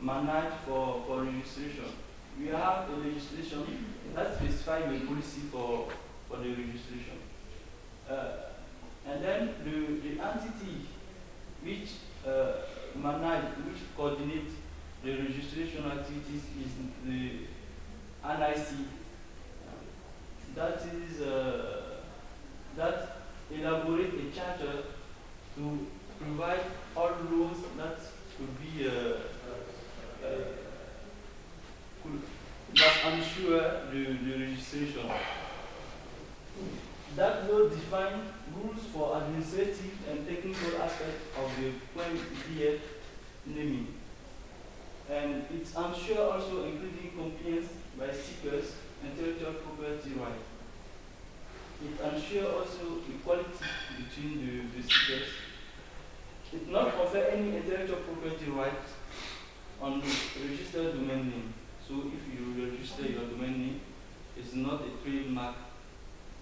managed for registration. We have a legislation that specifies a policy for the registration. And then the entity which which coordinates the registration activities is the NIC. That elaborate a charter to provide all laws that could be that ensure the registration. That law defines rules for administrative and technical aspects of the .df naming. And it ensures also including compliance by seekers intellectual property rights. It ensures also equality between the seekers. It not offer any intellectual property rights on the registered domain name. So if you register your domain name, it's not a trademark.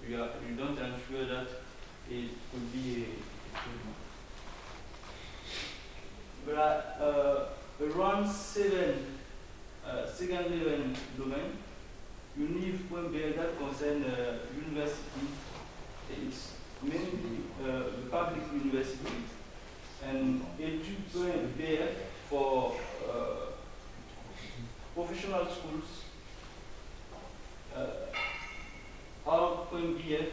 You don't ensure that it could be a trademark. There are around 7 second level domain. Univ.br that concern universities. It's mainly public universities. And etude.br for professional schools. R.bf,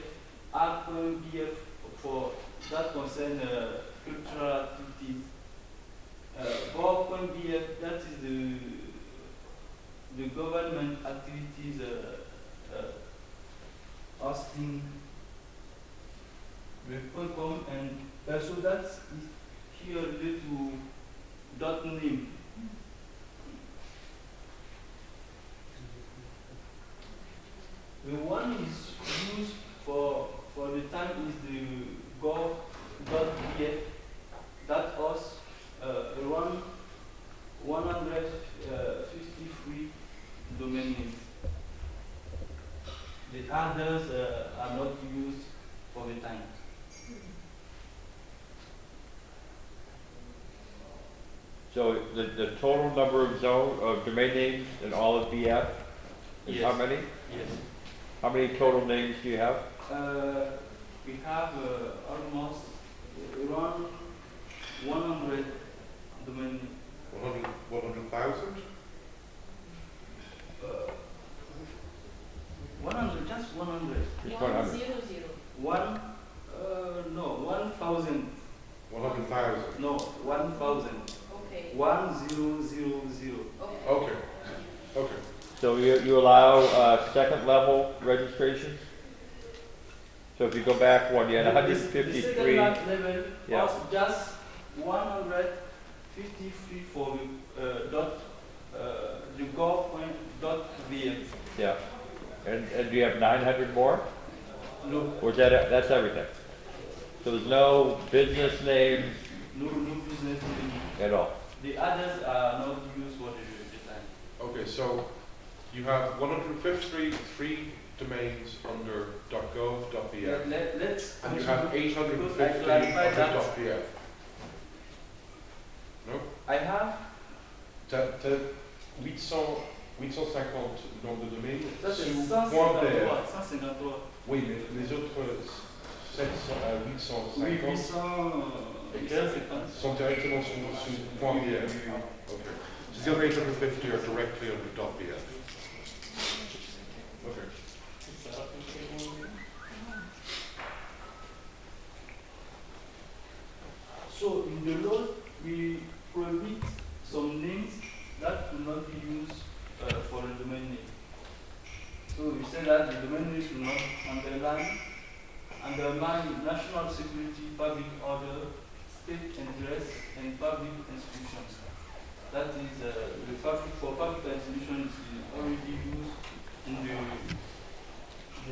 R.bf for that concern cultural activities. Bob.bf, that is the government activities hosting the .com, and so that's here related to .name. The one is used for the time is the gov.bf that was around 153 domain names. The others are not used for the time. So the total number of domain names in all of BF is Yes. how many? Yes. How many total names do you have? We have almost around 100 domain names. 100,000? 100, just 100. Just 100. 1, no, 1,000. 100,000? No, 1,000. Okay. 1000. Okay. Okay. So you allow second level registration? So if you go back one, you had The second 153. level Yeah. was just 153 for the gov.bf. Yeah. And do you have 900 more? No, Or is that's everything? So there's no business name no business name. at all? The others are not used for the time. Okay, so you have 153 domains under .gov.bf, Let's and you have 850 I clarified that. under .bf. No? I have, T'as 850 noms de domaines ça c'est sous 153. .bf. 153. Oui, mais les autres 700 à 850 Oui, 815 sont directement sous .bf. Okay. So the other 850 are directly under .bf. Okay. So in the law, we prohibit some names that will not be used for the domain name. So we say that the domain name should not undermine national security, public order, state interest, and public institutions. That is for public institutions is already used in the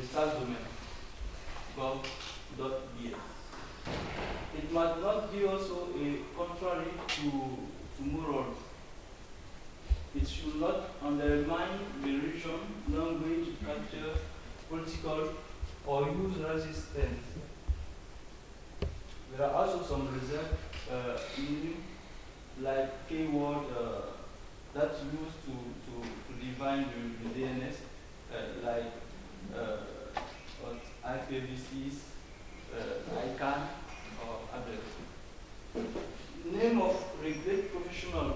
SAS domain, gov.bs. It must not be also contrary to morals. It should not undermine religion, language, culture, political, or use resistance. There are also some reserves, meaning like keyword that's used to define the DNS, like what IPv6, ICANN, or others. Name of regret professional,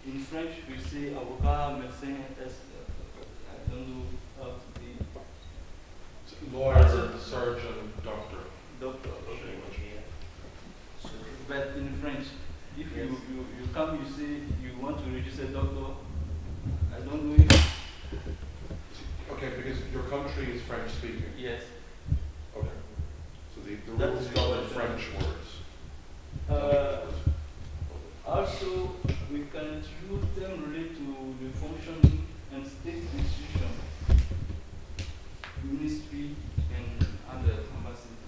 in French we say avocat, médecin, I don't know how to be. Lawyer, surgeon, doctor. Doctor, okay. But in French, if you come, you say you want to register doctor, I don't know if. Okay, because your country is French speaking. Yes. Okay. So the That's rules the govern question. French words. Also, we can use them related to the functioning and state institution, ministry, and other embassies.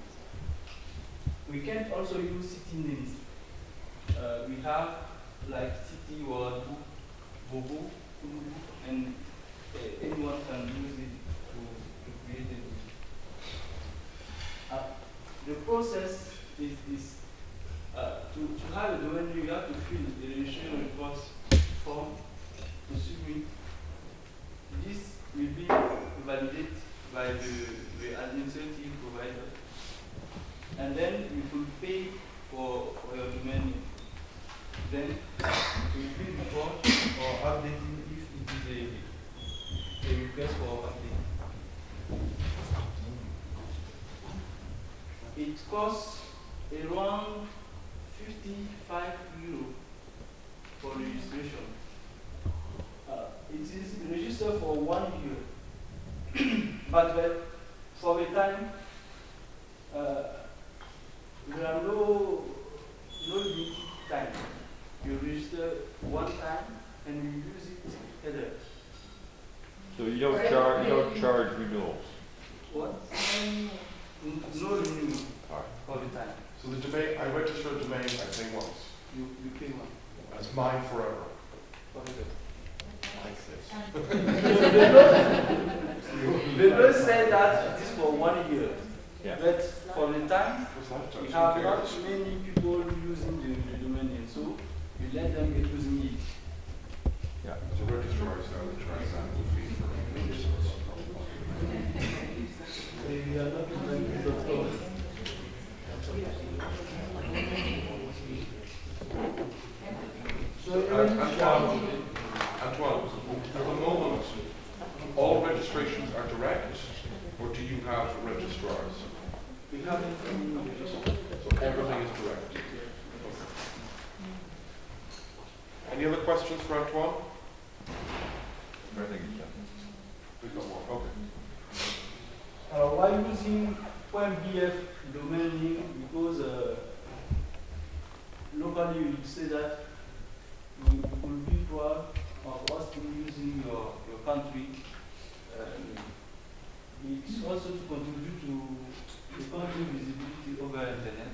We can also use city names. We have like city or Bobo, and anyone can use it to create it. The process is this. To have a domain name, you have to fill the registration report form to submit. This will be validated by the administrative provider. And then you could pay for your domain name. Then you fill the form or update it if it is a request for update. It costs around 55 euro for registration. It is registered for 1 year. but for the time, there are no limited time. You register one time and you use it either. So you don't charge renewals. What? No renewal for the time. So the domain, I register a domain, I pay once. You pay one. That's mine forever. Okay. Like this. They don't say that it is for 1 year. Yeah. But for the time, What's lifetime? we Who have cares? not many people using the domain name, so we let them get using it. Yeah. As a registrar, I sell the transactional fee for registers. We are not going to Antoine, at the moment, all registrations are direct, or do you have registrars? we have it. So everything is direct. Okay. Any other questions for Antoine? Everything is done. We've got more. Okay. Why using .bf domain name? Because locally you say that you will be proud of us in using your country. It's also to contribute to the country visibility over internet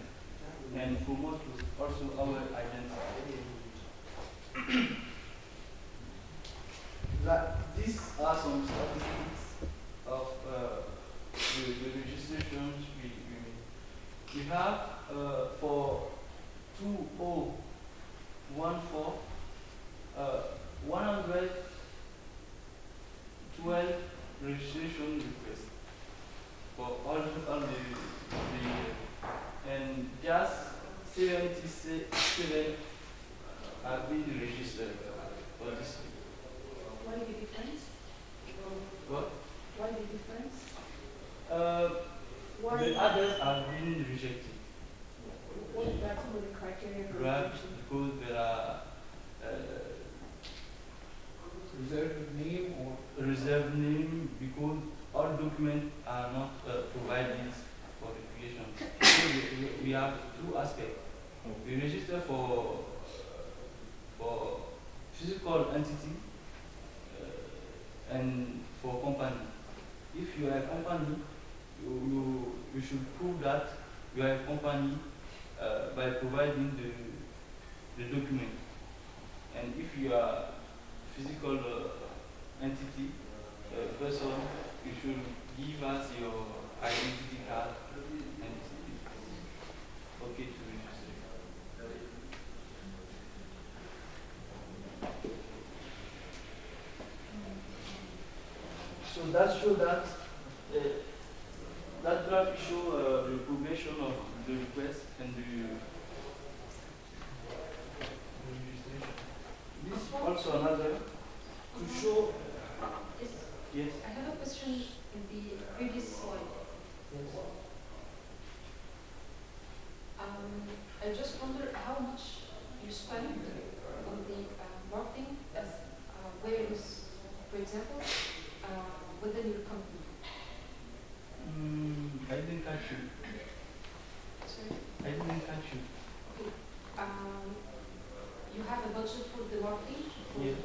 and promote also our identity. These are some statistics of the registrations we have for 2014 112 registration requests for all the and just 77 have been registered for this. Why the difference? What? Why the difference? Why? The others have been rejected. What are some of the criteria for Right, rejection? because there are Reserved name or reserved name because all documents are not provided for the creation. So we have two aspects. We register for physical entity and for company. If you are a company, you should prove that you are a company by providing the document. And if you are physical entity, person, you should give us your identity card and it's okay to register. So that shows that that graph shows the progression of the request and the registration. This is also another to show. Yes. Yes. I have a question in the previous slide. I just wonder how much you spend on the marketing as awareness, for example, within your company. I didn't catch you. Sorry? I didn't catch you. Okay. You have a budget for the marketing, Yes.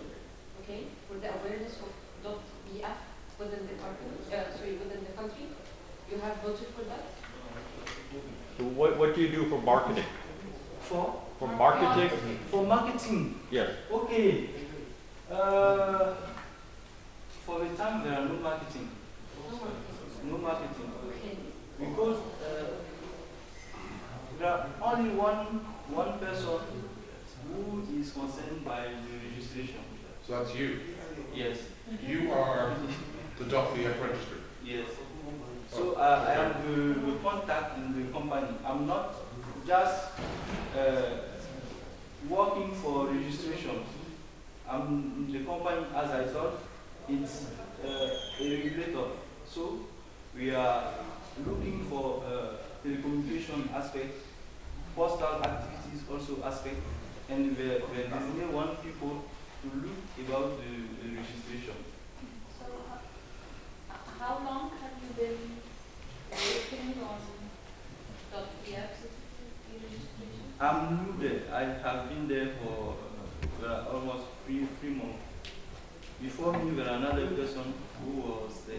okay, for the awareness of .bf within the company, within the country. You have budget for that? So what do you do for marketing? For marketing? For marketing. Yes. Okay. For the time there are no marketing. No marketing. No marketing. Okay. Because there are only one person who is concerned by the registration. So that's you. Yes. You are the .bf register. Yes. So I am the contact in the company. I'm not just working for registration. I'm in the company, as I thought, it's a regulator. So we are looking for telecommunication aspect, postal activities also aspect, and we designate one people to look about the registration. So, how long have you been working on .pf registration? I'm new there. I have been there for almost three months. Before me, there another person who was there.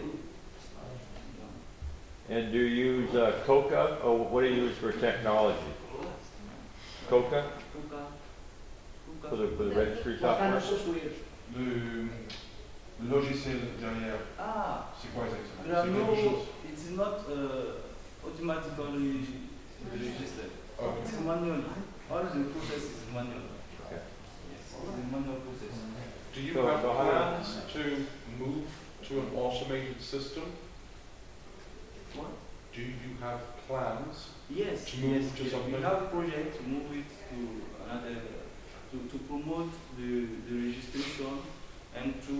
And do you use Coca, or what do you use for technology? Coca for the registry What kind software? of software? Le logiciel derrière, Ah, c'est quoi exactement? there are C'est quelque no, chose. it's not automatically registered. Okay. It's manual. All the process is manual. Okay. Yes, it's a manual process. Do you So- have so how- plans to move to an automated system? What? Do you have plans? Yes, To move yes, to yes. something? We have a project to move it to another, to promote the registration and to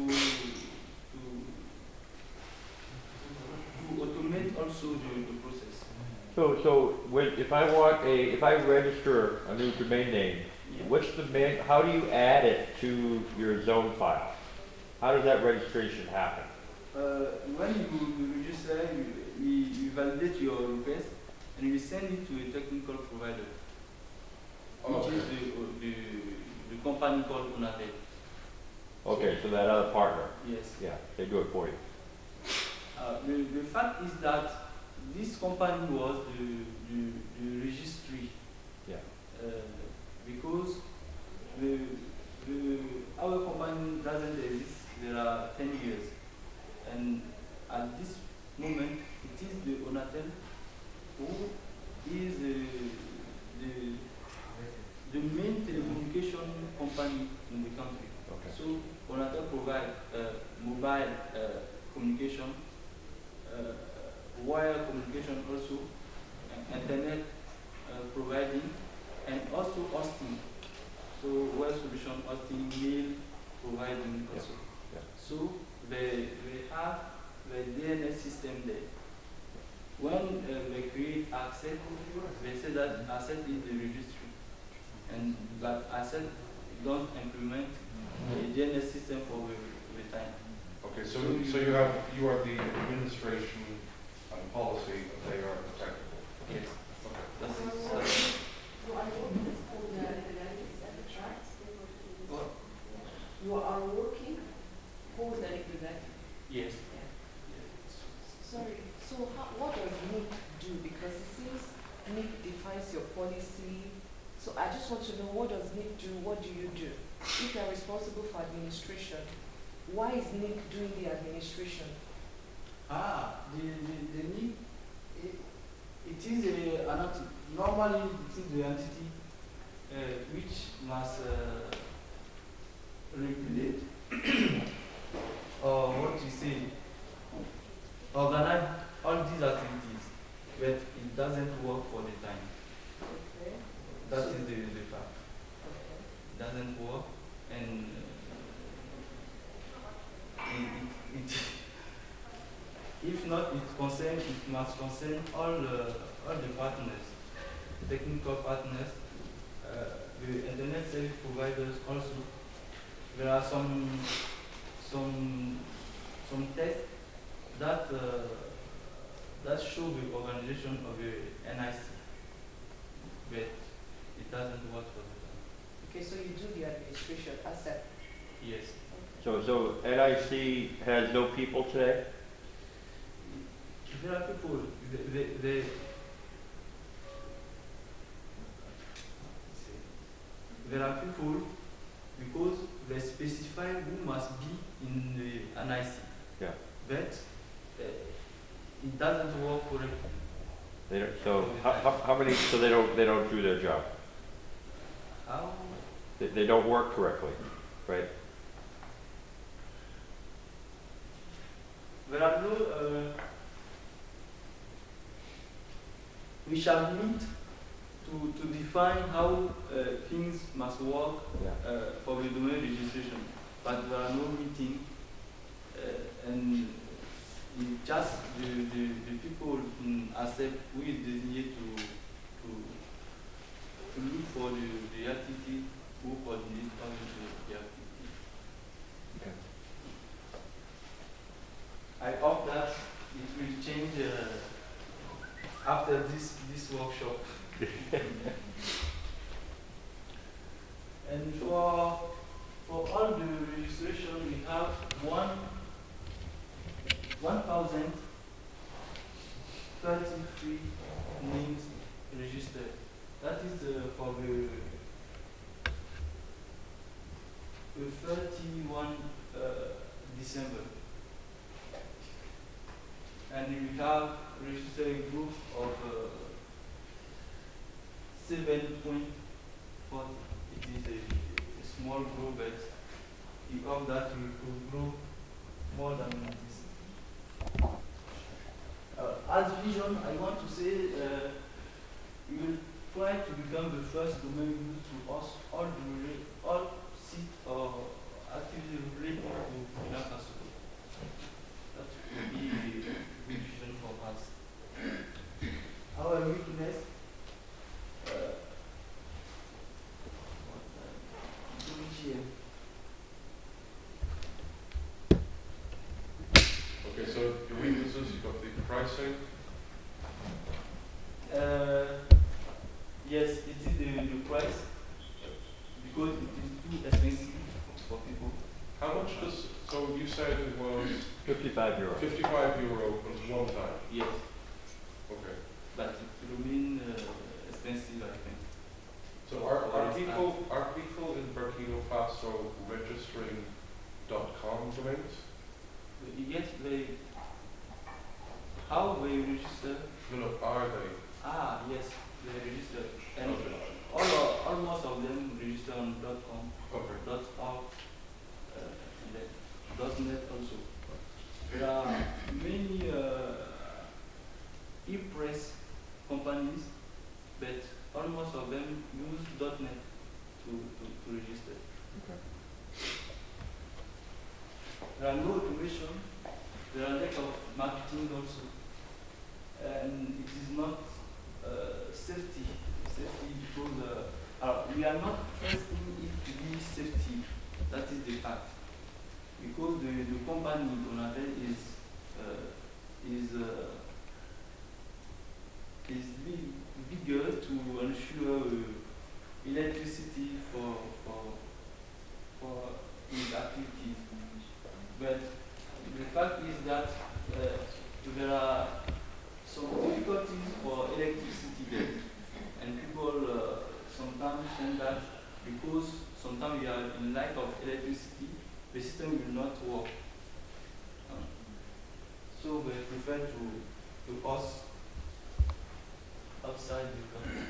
automate also the process. So if I register a new domain name, Yeah. how do you add it to your zone file? How does that registration happen? When you register, you validate your request and you send it to a technical provider, which Okay. is the company called Unatel. Okay, so that other partner, Yes. yeah, they do it for you. The fact is that this company was the registry. Yeah. Because our company doesn't exist. There are 10 years, and at this moment, it is the Unatel who is the main telecommunication company in the country. Okay. So Unatel provide mobile communication, wire communication also, internet providing, and also hosting. So web solution hosting, mail providing also. Yeah. So they have the DNS system there. When they create asset, they say that asset is the registry, and that asset don't implement the DNS system for the time. Okay, so you are the administration and policy, and they are the technical. Yes. Okay. That's it. So, That's you are working for the representatives, right? What? You are working for the representative. Yes. Sorry, so what does NIC do? Because it seems NIC defines your policy. So I just want to know, what does NIC do? What do you do? If you are responsible for administration, why is NIC doing the administration? The need, it is an entity. Normally, it is the entity which must regulate or what you say, doesn't work, and if not, it must concern all the partners, technical partners, the internet service providers also. There are some tests that show the organization of the NIC, but it doesn't work for them. Okay, so you do the administration, asset. Yes. So NIC has no people today? There are people, there are people because they specify who must be in the NIC. Yeah. But it doesn't work correctly. They don't, so how many, so they don't do their job? How? They don't work correctly, right? There are no, we shall meet to define how things must work for the domain registration, but there are no meeting, and it just the people in ASEP who is designated to look for the activity, who coordinate all the activity. Okay. I hope that it will change after this workshop. And for all the registration, we have 1,033 names registered. That is for the 31 December. And we have registered a group of 7.40. It is a small group, but we hope that we could grow more than this. As vision, I want to say we will try to become the first domain used to us all seat or activity related to data support. That will be a good vision for us. Our weakness. Okay, so your weaknesses, you've got the pricing. Yes, it is the price because it is too expensive for people. How much does, so you said it was €55. €55 was one time? Yes, Okay. but it remains expensive, I think. So are people in Burkina Faso registering .com domains? Yes, how they register? No, are they? Yes, they register. And Okay. almost of them register on .com, Okay. .org, and then .net also. There are many e-press companies, but almost of them use .net to register. Okay. There are no automation, there are lack of marketing also, and it is not safety because we are not trusting it to be safety. That is the fact, because the company Donavel is bigger to ensure electricity for his activities. But the fact is that there are some difficulties for electricity there, and people sometimes think that because sometimes we are in lack of electricity, the system will not work. So we prefer to us outside the country.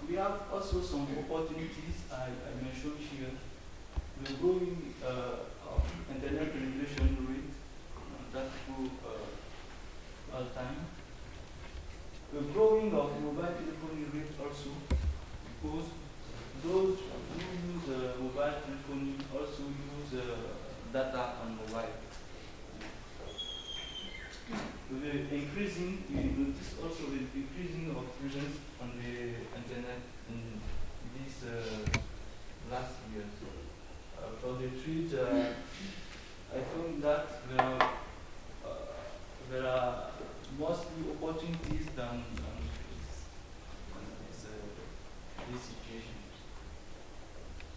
We have also some opportunities I mentioned here. The growing internet penetration rate that grew all time. The growing of mobile telephony rate also, because those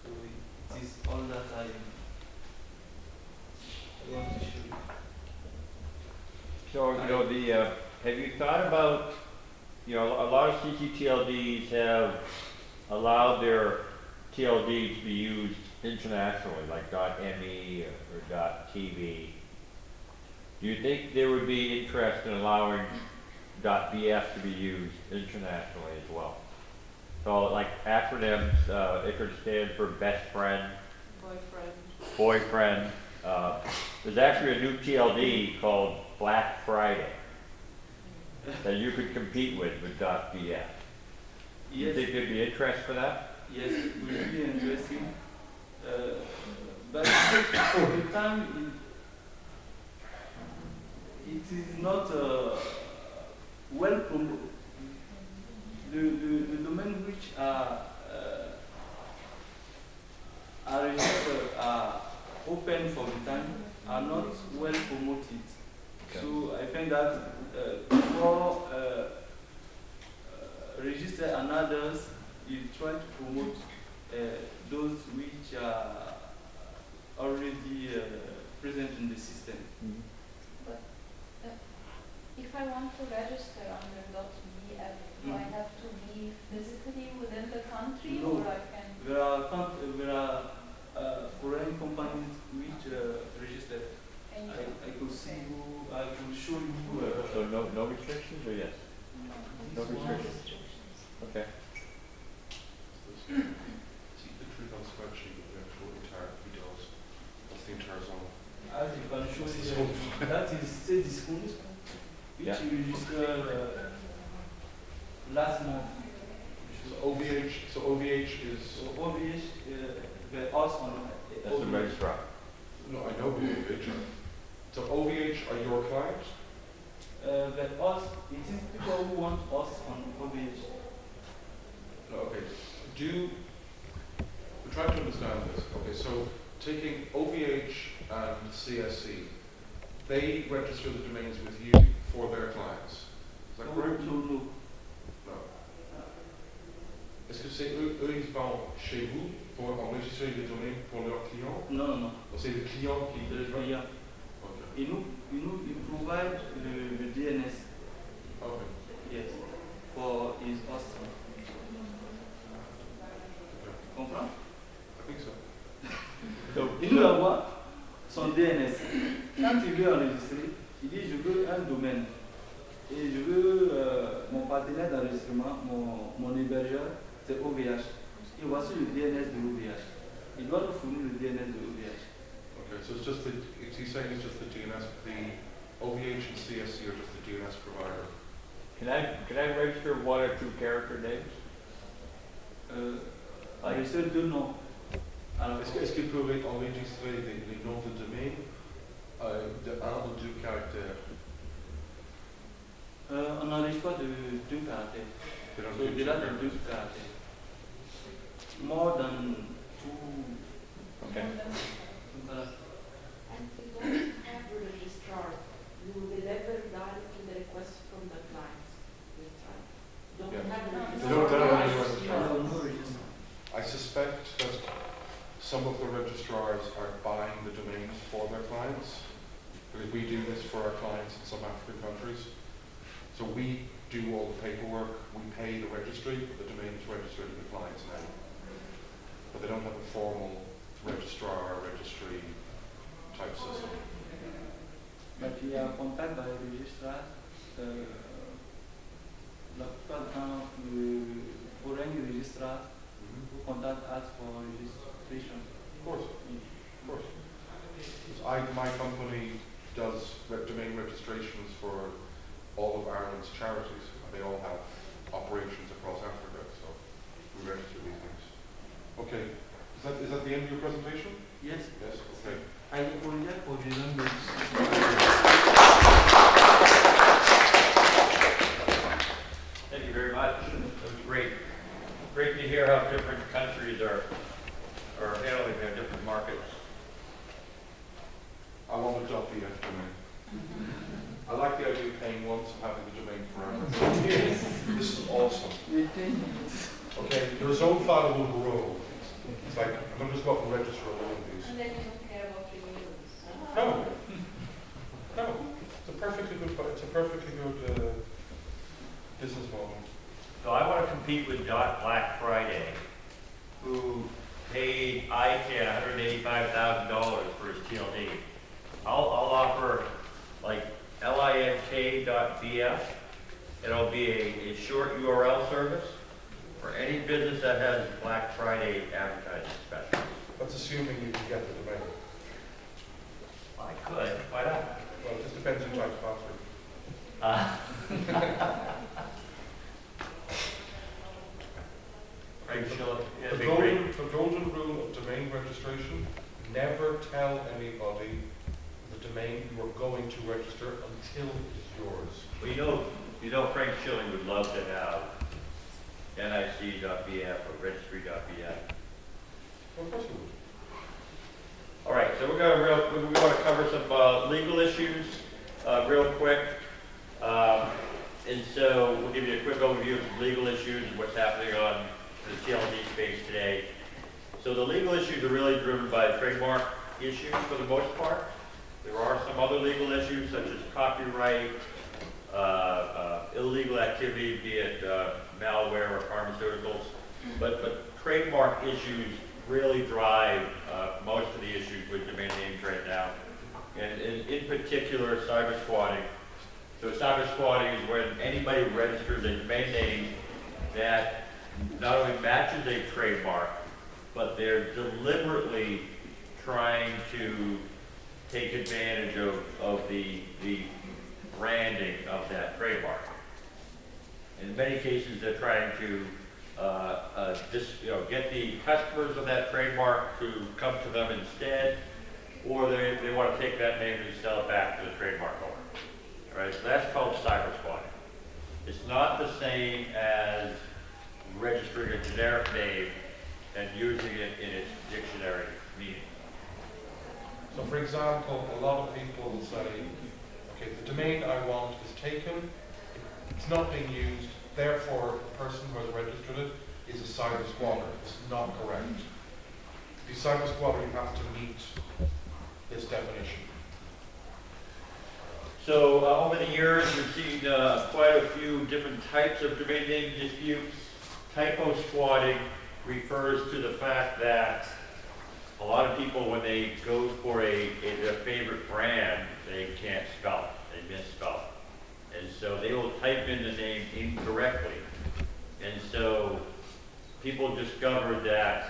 So it is all that I want to show you. So, you know, have you thought about, you know, a lot of CCTLDs have allowed their TLDs to be used internationally, like .me or .tv. Do you think there would be interest in allowing .bf to be used internationally as well? So, like acronyms, it could stand for best friend, boyfriend. There's actually a new TLD called Black Friday that you could compete with .bf. Do you Yes, think there'd be interest for that? yes, it will be interesting. But for the time, it is not well promoted. The domain which are registered, are open for the time, are not well promoted. Okay. So I think that before register and others, you try to promote those which are already present in the system. But if I want to register under .bf, do I have to be physically within the country, No. or I can? There are foreign companies which register. I could see you. I could show you. So no restrictions or yes? No restrictions. Okay. See the truth on spreadsheet with the actual entire details. That's the entire zone. As you can show you, that is say discount, which Yeah. you registered last month. So OVH is, So OVH, the us on That's the registrar. no, I know OVH. So OVH are your clients? the us, it is people who want us on OVH. No, okay. We're trying to understand this. Okay, so taking OVH and CSC, they register the domains with you for their clients. Is that correct? No. No. Est-ce que c'est eux ils vont chez vous pour enregistrer les données pour leurs clients? No. Ou c'est le client qui The client. Okay. You provide the DNS, Okay. yes, for his hosting. Comprends? I think so. Il nous envoie son DNS. Quand il veut enregistrer, il dit je veux un domaine. Et je veux mon partenaire d'enregistrement, mon hébergeur, c'est OVH. Et voici le DNS de OVH. Il doit nous fournir le DNS de OVH. Okay, so it's just the, he's saying it's just the DNS, the OVH and CSC are just the DNS provider. Can I register one or two character names? Enregistrer deux noms. Alors, Est-ce qu'il pourrait enregistrer les noms de domaine de 1 ou 2 caractères? on n'enregistre pas de deux caractères. They don't So give déjà two de deux characters. caractères. More than two. Okay. Voilà. And we don't have a registrar. You will deliver directly the request from the client. Don't Yeah. have a They don't have a registrar. No register. I suspect that some of the registrars are buying the domains for their clients, because we do this for our clients in some African countries. So we do all the paperwork, we pay the registry, but the domain is registered in the client's name. But they don't have a formal registrar, registry type system. But il y a un contact dans le registrar. La plupart du temps, le foreign registrar will contact us for registration. Of course, of course. My company does domain registrations for all of Ireland's charities. They all have operations across Africa, so we register these things. Okay, is that the end of your presentation? Yes. Yes, okay. I apologize for the language. Thank you very much. That was great. Great to hear how different countries are handling their different markets. I want a .bf domain. I like the idea of paying once and having the domain forever. This is awesome. Okay, your zone file will grow. It's like, I'm going to just go up and register a loan, please. And then you don't care about renewals. No, no, it's a perfectly good, business model. So I want to compete with Black Friday, who paid ICANN $185,000 for his TLD. I'll offer like link.bf. It'll be a short URL service for any business that has Black Friday advertising specials. That's assuming you can get the domain. I could, why not? Well, it just depends who types password. Right, Sheila? Yeah, The big rate. golden rule of domain registration, never tell anybody the domain you are going to register until it's yours. Well, you know Frank Schilling would love to have nic.bf or registry.bf. Well, of course you would. All right, so we want to cover some legal issues real quick. And so we'll give you a quick overview of some legal issues and what's happening on the TLD space today. So the legal issues are really driven by trademark issues for the most part. There are some other legal issues such as copyright, illegal activity, be it malware or pharmaceuticals, but trademark issues really drive most of the issues with domain names right now. And in particular, cyber squatting. So cyber squatting is when anybody registers a domain name that not only matches a trademark, but they're deliberately trying to take advantage of the branding of that trademark. In many cases, they're trying to get the customers of that trademark to come to them instead, or they want to take that name and sell it back to the trademark owner. All right, so that's called cyber squatting. It's not the same as registering a generic name and using it in its dictionary meaning. So for example, a lot of people will say, okay, the domain I want is taken, it's not being used, therefore the person who has registered it is a cyber squatter. It's not correct. To be cyber squatter, you have to meet this definition. So over the years, we've seen quite a few different types of domain name disputes. Typo squatting refers to the fact that a lot of people, when they go for their favorite brand, they can't spell it. They misspell it. And so they will type in the name incorrectly. And so people discovered that,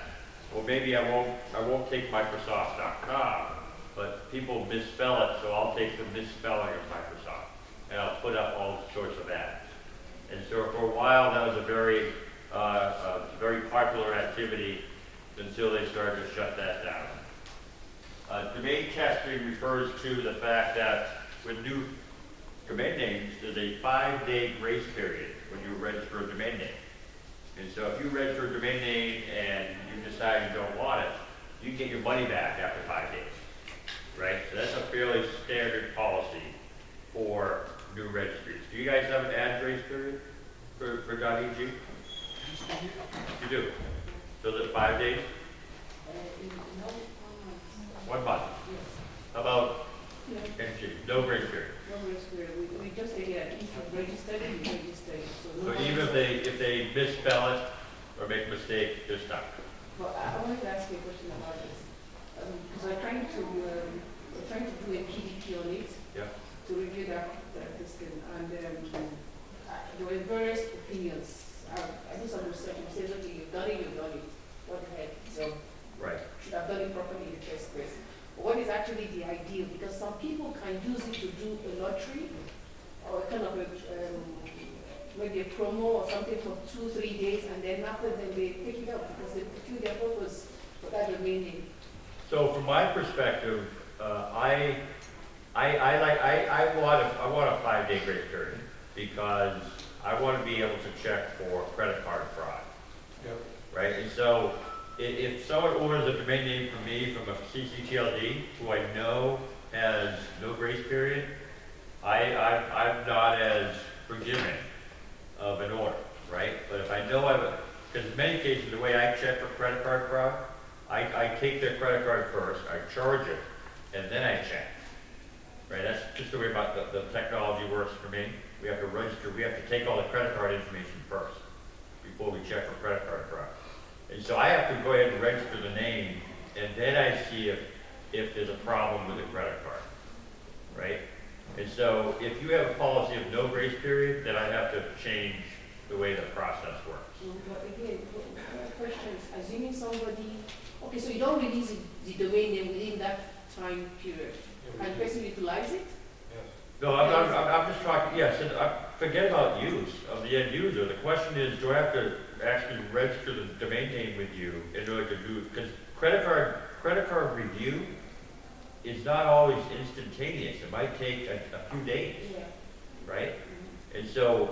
well, maybe I won't take Microsoft.com, but people misspell it, so I'll take the misspelling of Microsoft, and I'll put up all sorts of ads. And so for a while, that was a very popular activity until they started to shut that down. Domain testing refers to the fact that with new domain names, there's a 5-day grace period when you register a domain name. And so if you register a domain name and you decide you don't want it, you can get your money back after 5 days. Right? So that's a fairly standard policy for new registries. Do you guys have an ad grace period for .eg? You do. So is it 5 days? 1 month. How about NG? No grace period. No grace period. We just say, yeah, if you registered it, you registered it. So even if they misspell it or make a mistake, they're stuck. But I wanted to ask you a question about this. Because we're trying to do a PDP on it, Yeah. to review this thing, and there were various opinions. I did some research and says, okay, you've done it, what the heck, so Right. should have done it properly in the first place. But what is actually the ideal? Because some people can use it to do a lottery, or kind of maybe a promo or something for 2-3 days, and then after then they pick it up because they feel their purpose for that domain name. So from my perspective, I want a 5-day grace period because I want to be able to check for credit card fraud. Yep. Right? And so if someone orders a domain name from me from a CCTLD who I know has no grace period, I'm not as forgiving of an order, right? But if I know because in many cases, the way I check for credit card fraud, I take their credit card first, I charge it, and then I check. Right, that's just the way about the technology works for me. We have to register, we have to take all the credit card information first before we check for credit card fraud. And so I have to go ahead and register the name, and then I see if there's a problem with the credit card, right? And so if you have a policy of no grace period, then I have to change the way the process works. But again, my question is, assuming somebody, okay, so you don't release the domain name within that time period, and the person utilize it? No, I'm just talking, yes, and forget about use of the end user. The question is, do I have to actually register the domain name with you in order to do, because credit card review is not always instantaneous. It might take a few days, right? And so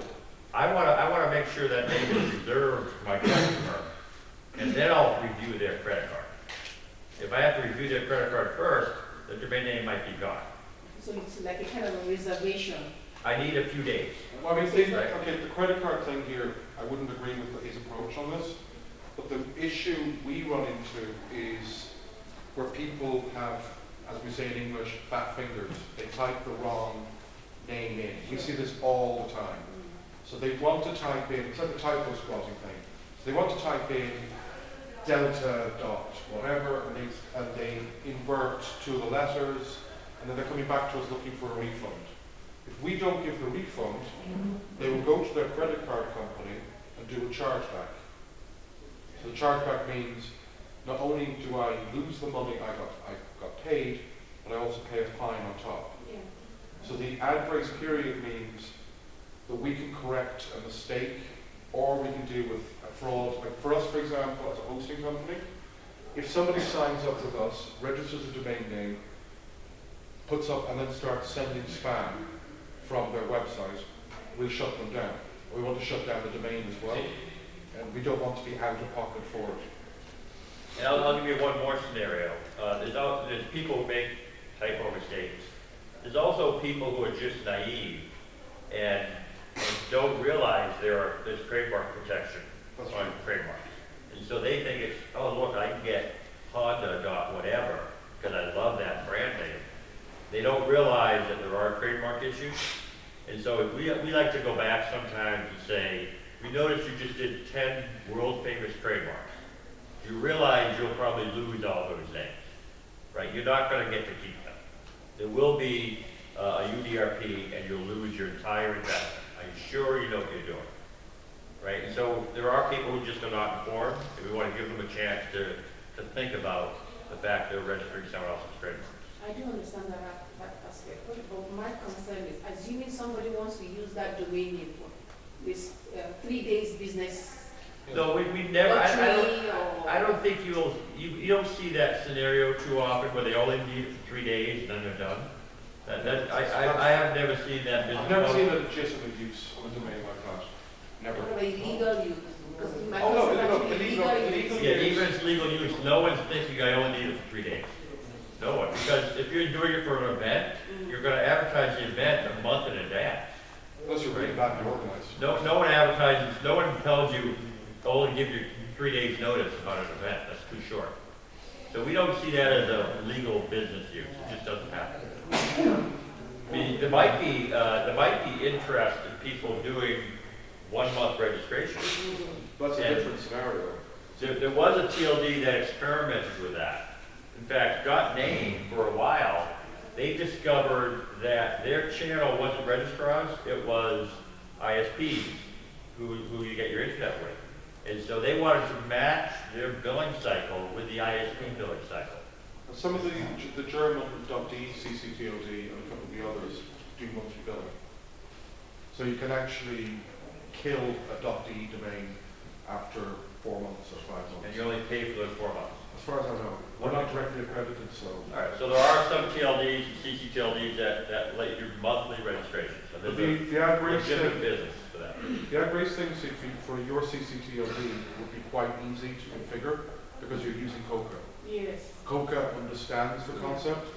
I want to make sure that name is reserved for my customer, and then I'll review their credit card. If I have to review their credit card first, the domain name might be gone. So it's like a kind of a reservation. I need a few days. Well, I mean, okay, the credit card thing here, I wouldn't agree with his approach on this, but the issue we run into is where people have, as we say in English, fat fingers. They type the wrong name in. We see this all the time. So they want to type in, it's like the typo spotting thing. So they want to type in delta dot whatever, and they invert two of the letters, and then they're coming back to us looking for a refund. If we don't give the refund, they will go to their credit card company and do a chargeback. So the chargeback means not only do I lose the money I got paid, but I also pay a fine on top. Yeah. So the ad grace period means that we can correct a mistake, or we can deal with a fraud. Like for us, for example, as a hosting company, if somebody signs up with us, registers a domain name, puts up and then starts sending spam from their website, we'll shut them down. We want to shut down the domain as well, and we don't want to be out of pocket for it. And I'll give you one more scenario. There's people who make typo mistakes. There's also people who are just naive and don't realize there's trademark protection on trademarks. And so they think it's, oh look, I can get Honda dot whatever because I love that brand name. They don't realize that there are trademark issues. And so we like to go back sometimes and say, we noticed you just did 10 world famous trademarks. You realize you'll probably lose all those names, right? You're not going to get to keep them. There will be a UDRP and you'll lose your entire investment. Are you sure you know what you're doing? Right? And so there are people who just are not informed, and we want to give them a chance to think about the fact they're registering someone else's trademark. I do understand that aspect, but my concern is, assuming somebody wants to use that domain name for this 3 days business. No, we never, I don't think you don't see that scenario too often where they only need it for 3 days and then they're done. I have never seen that business. I've never seen a legitimate use of a domain like that. Never. Or illegal use. Because in my illegal Yeah, even if it's legal use, no one's thinking I only need it for 3 days. No one, because if you're doing it for an event, you're going to advertise the event a month in advance. Unless you're really badly organized. No one advertises, no one tells you, only give you 3 days notice about an event. That's too short. So we don't see that as a legal business use. It just doesn't happen. I mean, there might be interest in people doing 1 month registration. That's a different scenario. There was a TLD that experimented with that. In fact, .name for a while, they discovered that their channel wasn't registrars, it was ISPs who you get your internet with. And so they wanted to match their billing cycle with the ISP billing cycle. And some of the German .de, CCTLD, and a couple of the others do monthly billing. So you can actually kill a .de domain after 4 months or 5 months. And you only pay for those 4 months. As far as I know. We're not directly accredited, so. All right, so there are some TLDs, CCTLDs that let you do monthly registration. So there's the ad a grace legitimate thing, business for that. the ad grace thing for your CCTLD would be quite easy to configure because you're using COCA. Yes. COCA understands the concept.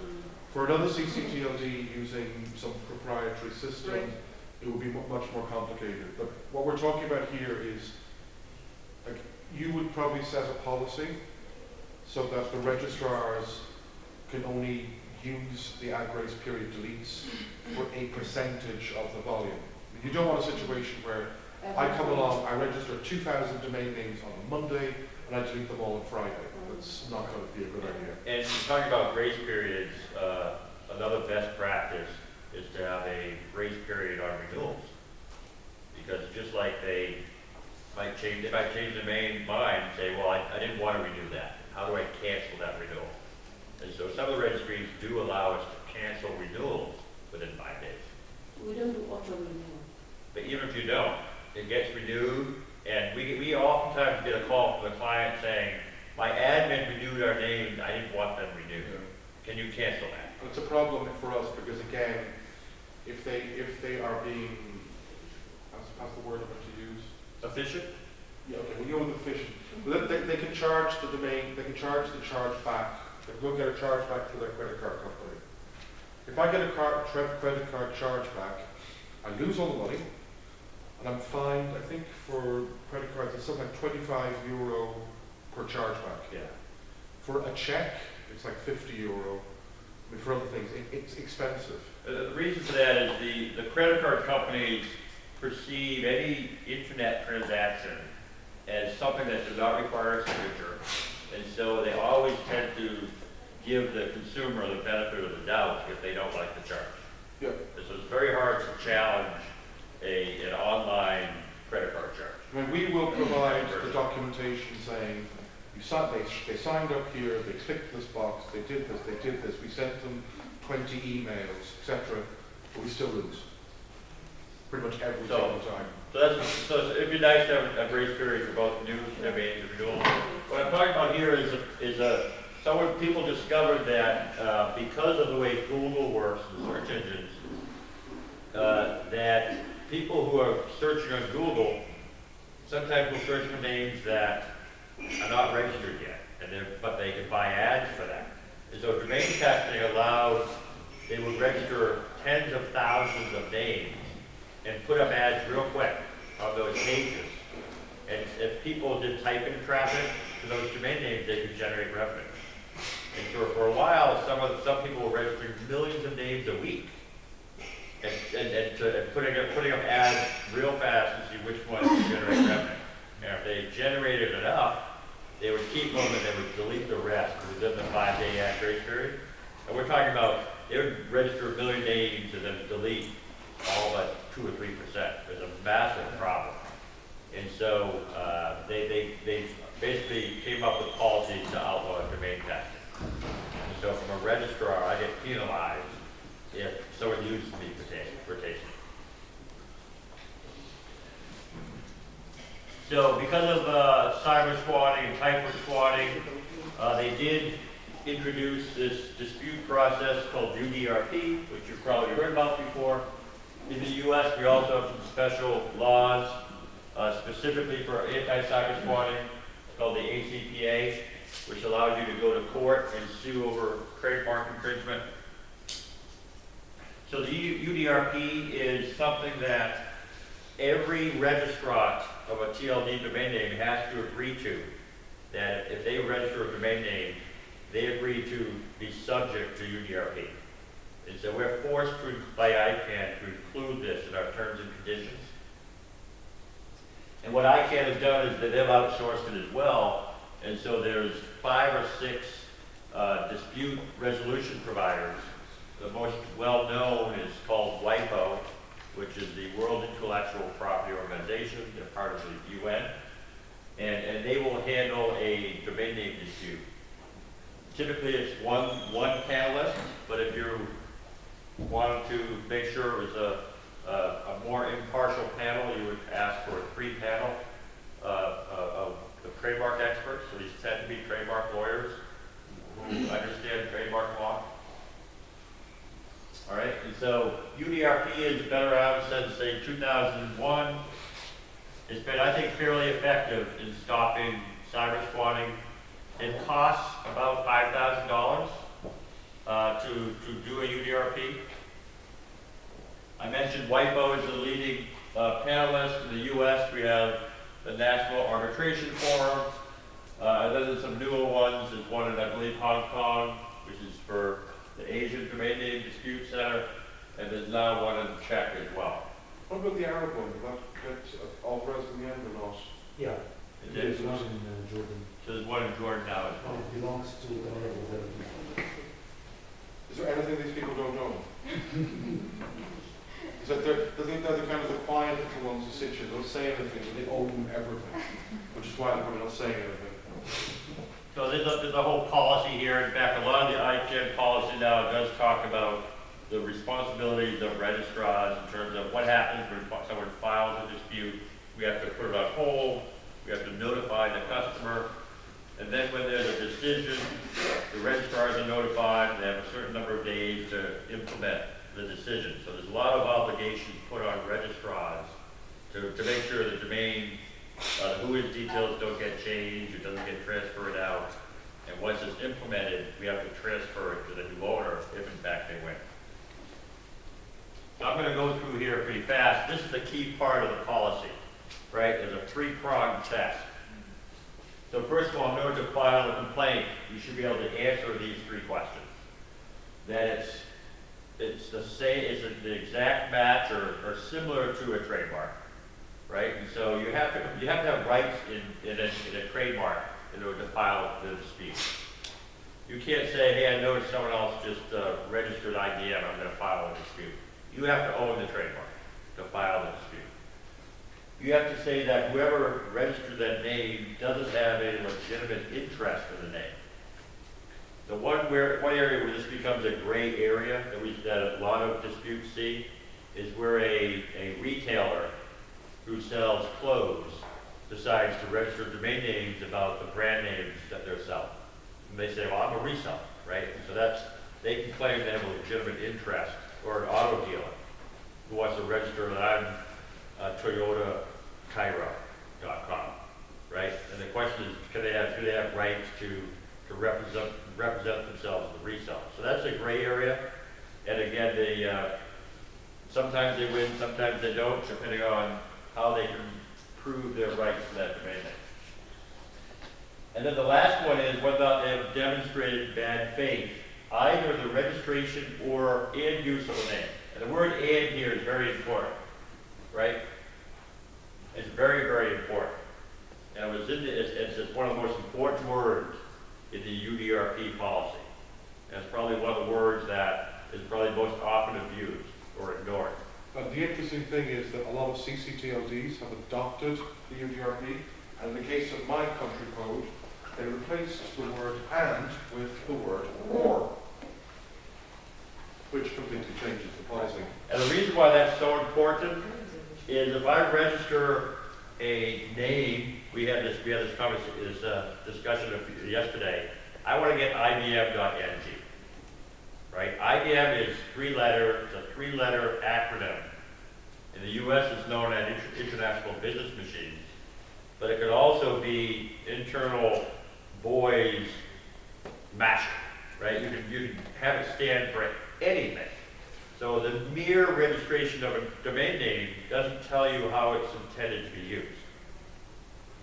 For another CCTLD using some proprietary system, Right. it would be much more complicated. But what we're talking about here is, like, You would probably set a policy so that the registrars can only use the ad grace period deletes for a percentage of the volume. You don't want a situation where I come along, I register 2,000 domain names on a Monday, and I delete them all on Friday. That's not going to be a good idea. And talking about grace periods, another best practice is to have a grace period on renewals. Because just like they might change their main mind and say, well, I didn't want to renew that. How do I cancel that renewal? And so some of the registries do allow us to cancel renewals within 5 days. We don't do auto renewal. But even if you don't, it gets renewed, and we oftentimes get a call from the client saying, my admin renewed our name, I didn't want them renewed. Can you cancel that? It's a problem for us because, again, if they are being, how's the word I'm going to use? Efficient? Yeah, okay, we go with efficient. Well, they can charge the domain, they can charge the charge back. They can go get a charge back to their credit card company. If I get a credit card charge back, I lose all the money, and I'm fined, I think for credit cards, it's something like €25 per chargeback. Yeah. For a check, it's like €50. I mean, for other things, it's expensive. The reason for that is the credit card companies perceive any internet transaction as something that does not require a signature, and so they always tend to give the consumer the benefit of the doubt if they don't like the charge. Yeah. And so it's very hard to challenge an online credit card charge. I mean, we will provide the documentation saying, they signed up here, they clicked this box, they did this, we sent them 20 emails, etc., but we still lose. Pretty much every single time. So it'd be nice to have a grace period for both new domains and renewal. What I'm talking about here is people discovered that because of the way Google works, the search engines, that people who are searching on Google sometimes will search for names that are not registered yet, but they can buy ads for that. And so domain testing allowed, they would register tens of thousands of names and put up ads real quick on those pages. And if people did type-in traffic to those domain names, they could generate revenue. And so for a while, some people were registering millions of names a week and putting up ads real fast to see which ones would generate revenue. And if they generated enough, they would keep them and they would delete the rest within the 5-day ad grace period. And we're talking about, they would register 1 million names and then delete all but 2 or 3%. There's a massive problem. And so they basically came up with policies to outlaw domain testing. And so from a registrar, I get penalized if someone uses me for tasting. So because of cyber squatting and typo squatting, they did introduce this dispute process called UDRP, which you've probably heard about before. In the U.S., we also have some special laws specifically for anti-cyber squatting, called the ACPA, which allows you to go to court and sue over trademark infringement. So the UDRP is something that every registrant of a TLD domain name has to agree to, that if they register a domain name, they agree to be subject to UDRP. And so we're forced by ICANN to include this in our terms and conditions. And what ICANN has done is that they've outsourced it as well. And so there's 5 or 6 dispute resolution providers. The most well-known is called WIPO, which is the World Intellectual Property Organization. They're part of the UN. And they will handle a domain name dispute. Typically it's one panelist, but if you wanted to make sure it was a more impartial panel, you would ask for a 3-panel of the trademark experts. So these tend to be trademark lawyers who understand trademark law. All right, and so UDRP has been around since, say, 2001. It's been, I think, fairly effective in stopping cyber squatting. It costs about $5,000 to do a UDRP. I mentioned WIPO is the leading panelist. In the U.S., we have the National Arbitration Forum. And then there's some newer ones. There's one in, I believe, Hong Kong, which is for the Asian Domain Name Dispute Center, and there's now one in Czech as well. What about the Arab one? Did that get authorized in the end or not? Yeah, And there's then- one in Jordan. So there's one in Jordan now as well. It belongs to the Honorable Delegate. Is there anything these people don't own? Is that they're the kind of the quiet little ones who sit here, don't say anything, but they own everything, which is why they're probably not saying anything. So there's a whole policy here. In fact, a lot of the ICANN policy now does talk about the responsibilities of registrars in terms of what happens when someone files a dispute. We have to put it on hold, we have to notify the customer, and then when there's a decision, the registrars are notified, and they have a certain number of days to implement the decision. So there's a lot of obligations put on registrars to make sure the domain, the WHOIS details don't get changed, it doesn't get transferred out. And once it's implemented, we have to transfer it to the new owner if in fact they win. So I'm going to go through here pretty fast. This is the key part of the policy, right? There's a three-pronged test. So first of all, in order to file a complaint, you should be able to answer these three questions. That it's the same, it's the exact match or similar to a trademark, right? And so you have to have rights in a trademark in order to file the dispute. You can't say, hey, I noticed someone else just registered IBM, I'm going to file a dispute. You have to own the trademark to file the dispute. You have to say that whoever registered that name doesn't have a legitimate interest in the name. The one area where this becomes a gray area that a lot of disputes see is where a retailer who sells clothes decides to register domain names about the brand names that they're selling. And they say, well, I'm a reseller, right? And so they can claim they have a legitimate interest, or an auto dealer who wants to register that I'm ToyotaCairo.com, right? And the question is, do they have rights to represent themselves as a reseller? So that's a gray area. And again, sometimes they win, sometimes they don't, depending on how they can prove their rights to that domain name. And then the last one is whether or not they have demonstrated bad faith, either the registration and use of a name. And the word "and" here is very important, right? It's very, very important. And it's one of the most important words in the UDRP policy. And it's probably one of the words that is probably most often abused or ignored. But the interesting thing is that a lot of CCTLDs have adopted the UDRP, and in the case of my country code, they replaced the word "and" with the word "or," which completely changes the policy. And the reason why that's so important is if I register a name, we had this discussion yesterday. I want to get IBM.NG, right? IBM is it's a three-letter acronym. In the U.S., it's known as International Business Machines, but it could also be internal boys masher, right? You can have it stand for anything. So the mere registration of a domain name doesn't tell you how it's intended to be used.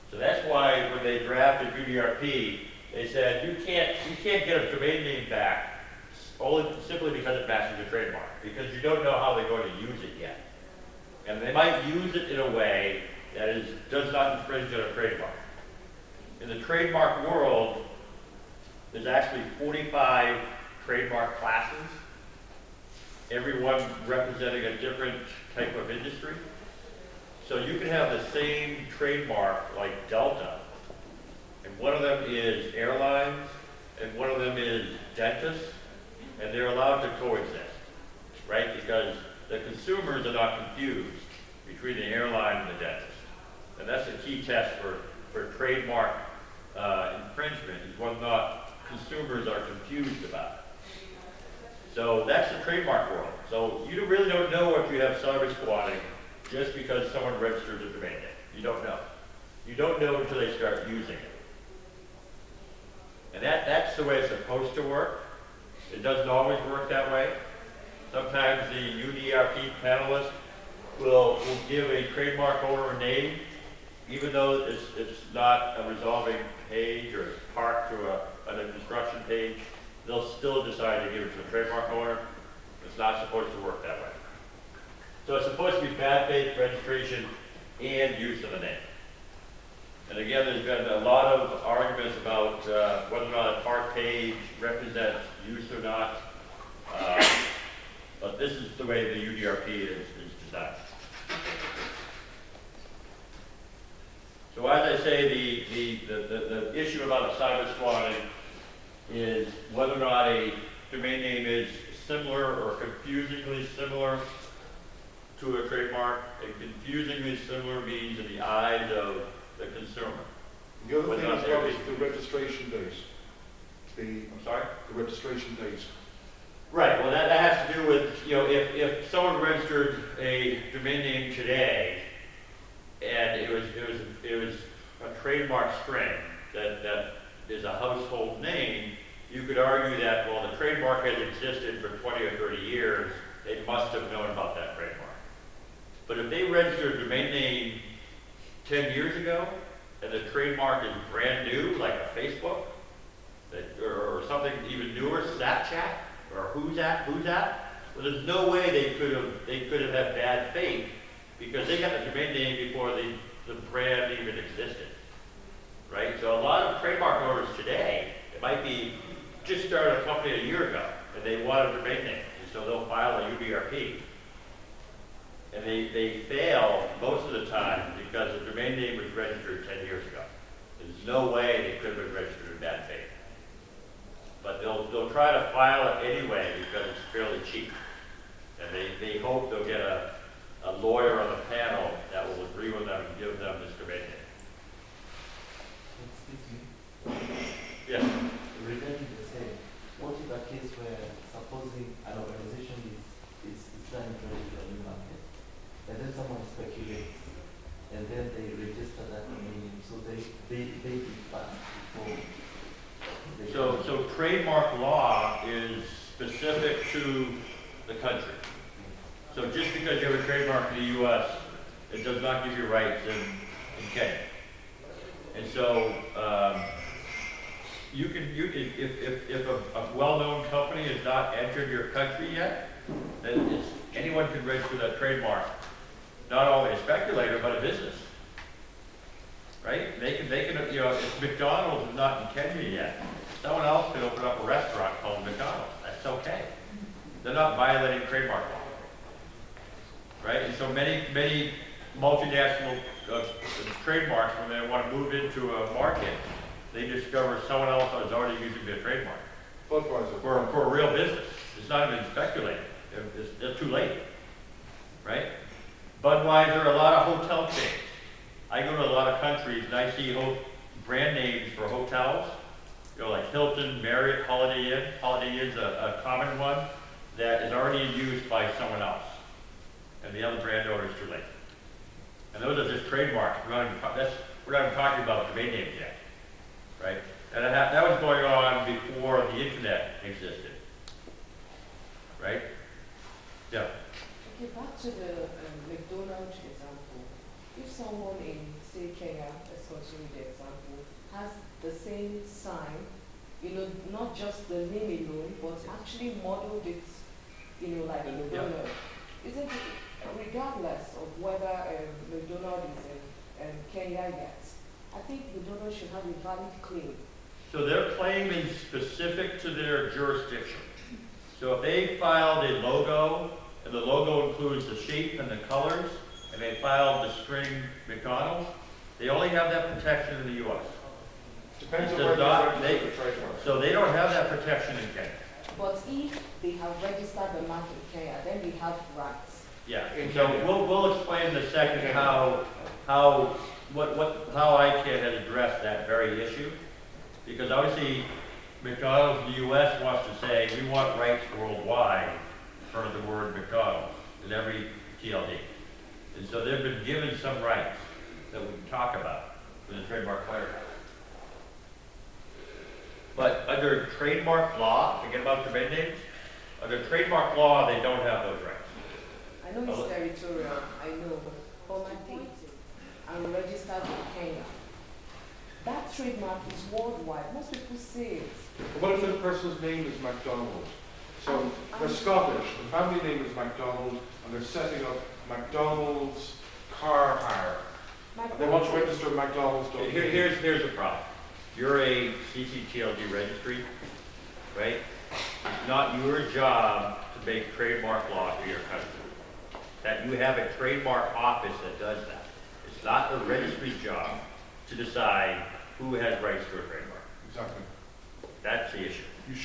So that's why when they drafted UDRP, they said you can't get a domain name back simply because it matches a trademark, because you don't know how they're going to use it yet. And they might use it in a way that does not infringe on a trademark. In the trademark world, there's actually 45 trademark classes, every one representing a different type of industry. So you can have the same trademark like Delta, and one of them is airlines, and one of them is dentists, and they're allowed to coexist, right? Because the consumers are not confused between the airline and the dentist. And that's a key test for trademark infringement, is whether or not consumers are confused about it. So that's the trademark world. So you really don't know if you have cyber squatting just because someone registers a domain name. You don't know. You don't know until they start using it. And that's the way it's supposed to work. It doesn't always work that way. Sometimes the UDRP panelist will give a trademark owner a name, even though it's not a resolving page or it's parked to a construction page, they'll still decide to give it to the trademark owner. It's not supposed to work that way. So it's supposed to be bad faith registration and use of the name. And again, there's been a lot of arguments about whether or not a park page represents use or not. But this is the way the UDRP is designed. So as I say, the issue about cyber squatting is whether or not a domain name is similar or confusingly similar to a trademark. And confusingly similar means in the eyes of the consumer. The other Whether thing or not as well they're is the registration date. I'm sorry? The registration date. Right, well that has to do with, if someone registered a domain name today and it was a trademark string that is a household name, you could argue that, well, the trademark has existed for 20 or 30 years, they must have known about that trademark. But if they registered a domain name 10 years ago and the trademark is brand new, like a Facebook, or something even newer, Snapchat, or who's that? Well, there's no way they could have had bad faith because they got the domain name before the brand even existed, right? So a lot of trademark owners today, it might be just started a company a year ago and they want a domain name, and so they'll file a UBRP. And they fail most of the time because the domain name was registered 10 years ago. There's no way they could have been registered in bad faith. But they'll try to file it anyway because it's fairly cheap. And they hope they'll get a lawyer on the panel that will agree with them and give them this domain name. Excuse me. Yes. Regarding the same, what is a case where supposing an organization is trying to register a new market, and then someone speculates, and then they register that domain name, so they did fast before. So trademark law is specific to the country. So just because you have a trademark in the U.S., it does not give you rights in Kenya. And so if a well-known company has not entered your country yet, then anyone can register that trademark. Not only a speculator, but a business. Right? They can, if McDonald's is not in Kenya yet, someone else could open up a restaurant called McDonald's. That's okay. They're not violating trademark law. Right? And so many multinational trademarks, when they want to move into a market, they discover someone else is already using their trademark. Budweiser. For a real business. It's not even speculating. It's too late. Right? Budweiser, a lot of hotel chains. I go to a lot of countries and I see brand names for hotels, like Hilton, Marriott, Holiday Inn. Holiday Inn's a common one that is already in use by someone else. And the other brand owner is too late. And those are just trademarks. We're not even talking about domain names yet, right? And that was going on before the internet existed, right? Yeah. Okay, back to the McDonald's example. If someone in, say, Kenya, let's continue the example, has the same sign, not just the name alone, but actually modeled it, like McDonald's, isn't it, regardless of whether McDonald's is in Kenya yet, I think McDonald's should have a valid claim. So their claim is specific to their jurisdiction. So if they filed a logo, and the logo includes the shape and the colors, and they filed the string McDonald's, they only have that protection in the U.S. Depends It on does where not- they register the trademark. So they don't have that protection in Kenya. But if they have registered the mark in Kenya, then they have rights. Yeah, In so Kenya. we'll explain in a second how ICANN has addressed that very issue. Because obviously, McDonald's in the U.S. wants to say, we want rights worldwide for the word McDonald's in every TLD. And so they've been given some rights that we can talk about with the trademark clarity. But under trademark law, forget about domain names, under trademark law, they don't have those rights. I know it's territorial, I know, but my point is, and registered in Kenya. That trademark is worldwide. Most people say it. But what if the person's name is MacDonald? So they're Scottish, the family name is MacDonald, and they're setting up McDonald's car hire. And they want to register McDonald's. Here's the problem. You're a CCTLD registry, right? It's not your job to make trademark law for your country. That you have a trademark office that does that. It's not the registry's job to decide who has rights to a trademark. Exactly. That's the issue. You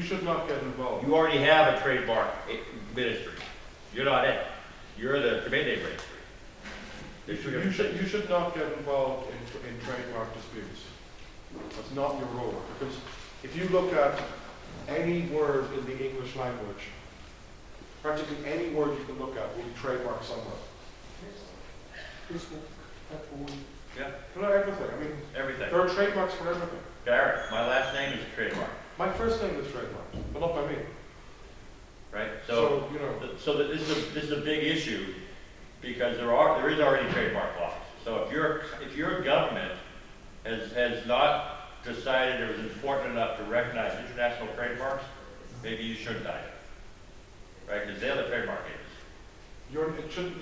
should not get involved. You already have a trademark ministry. You're not it. You're the domain name registry. You should not get involved in trademark disputes. That's not your role. Because if you look at any word in the English language, practically any word you can look at will be trademarked somewhere. Yeah. For everything. I mean, Everything. there are trademarks for everything. Barrett, my last name is a trademark, My first name is trademarked, but not by me. right? So you know. So this is a big issue because there is already trademark laws. So if your government has not decided it was important enough to recognize international trademarks, maybe you shouldn't either, right? Because they're the trademark agents.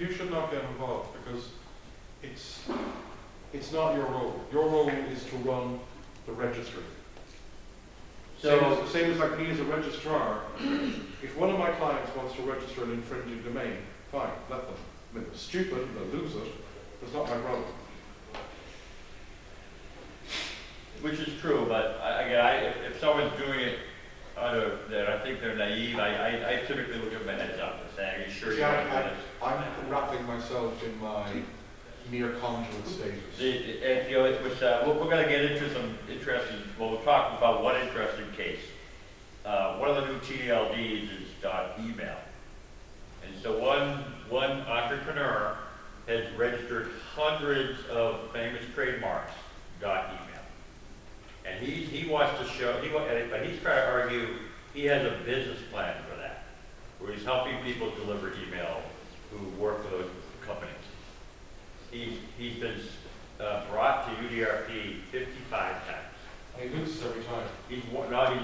You should not get involved because it's not your role. Your role is to run the registry. So Same as like me as a registrar, if one of my clients wants to register an infringing domain, fine, let them. I mean, they're stupid and they'll lose it. It's not my problem. which is true, but again, if someone's doing it that I think they're naive, I typically will give them a heads up and say, are you sure you want to do this? I'm wrapping myself in my mere conduit status. We're going to get into some interesting, we'll talk about one interesting case. One of the new TLDs is .email. And so one entrepreneur has registered hundreds of famous trademarks .email. And he wants to show, but he's trying to argue he has a business plan for that, where he's helping people deliver email who work for those companies. He's been brought to UDRP 55 times. And he loses every time. He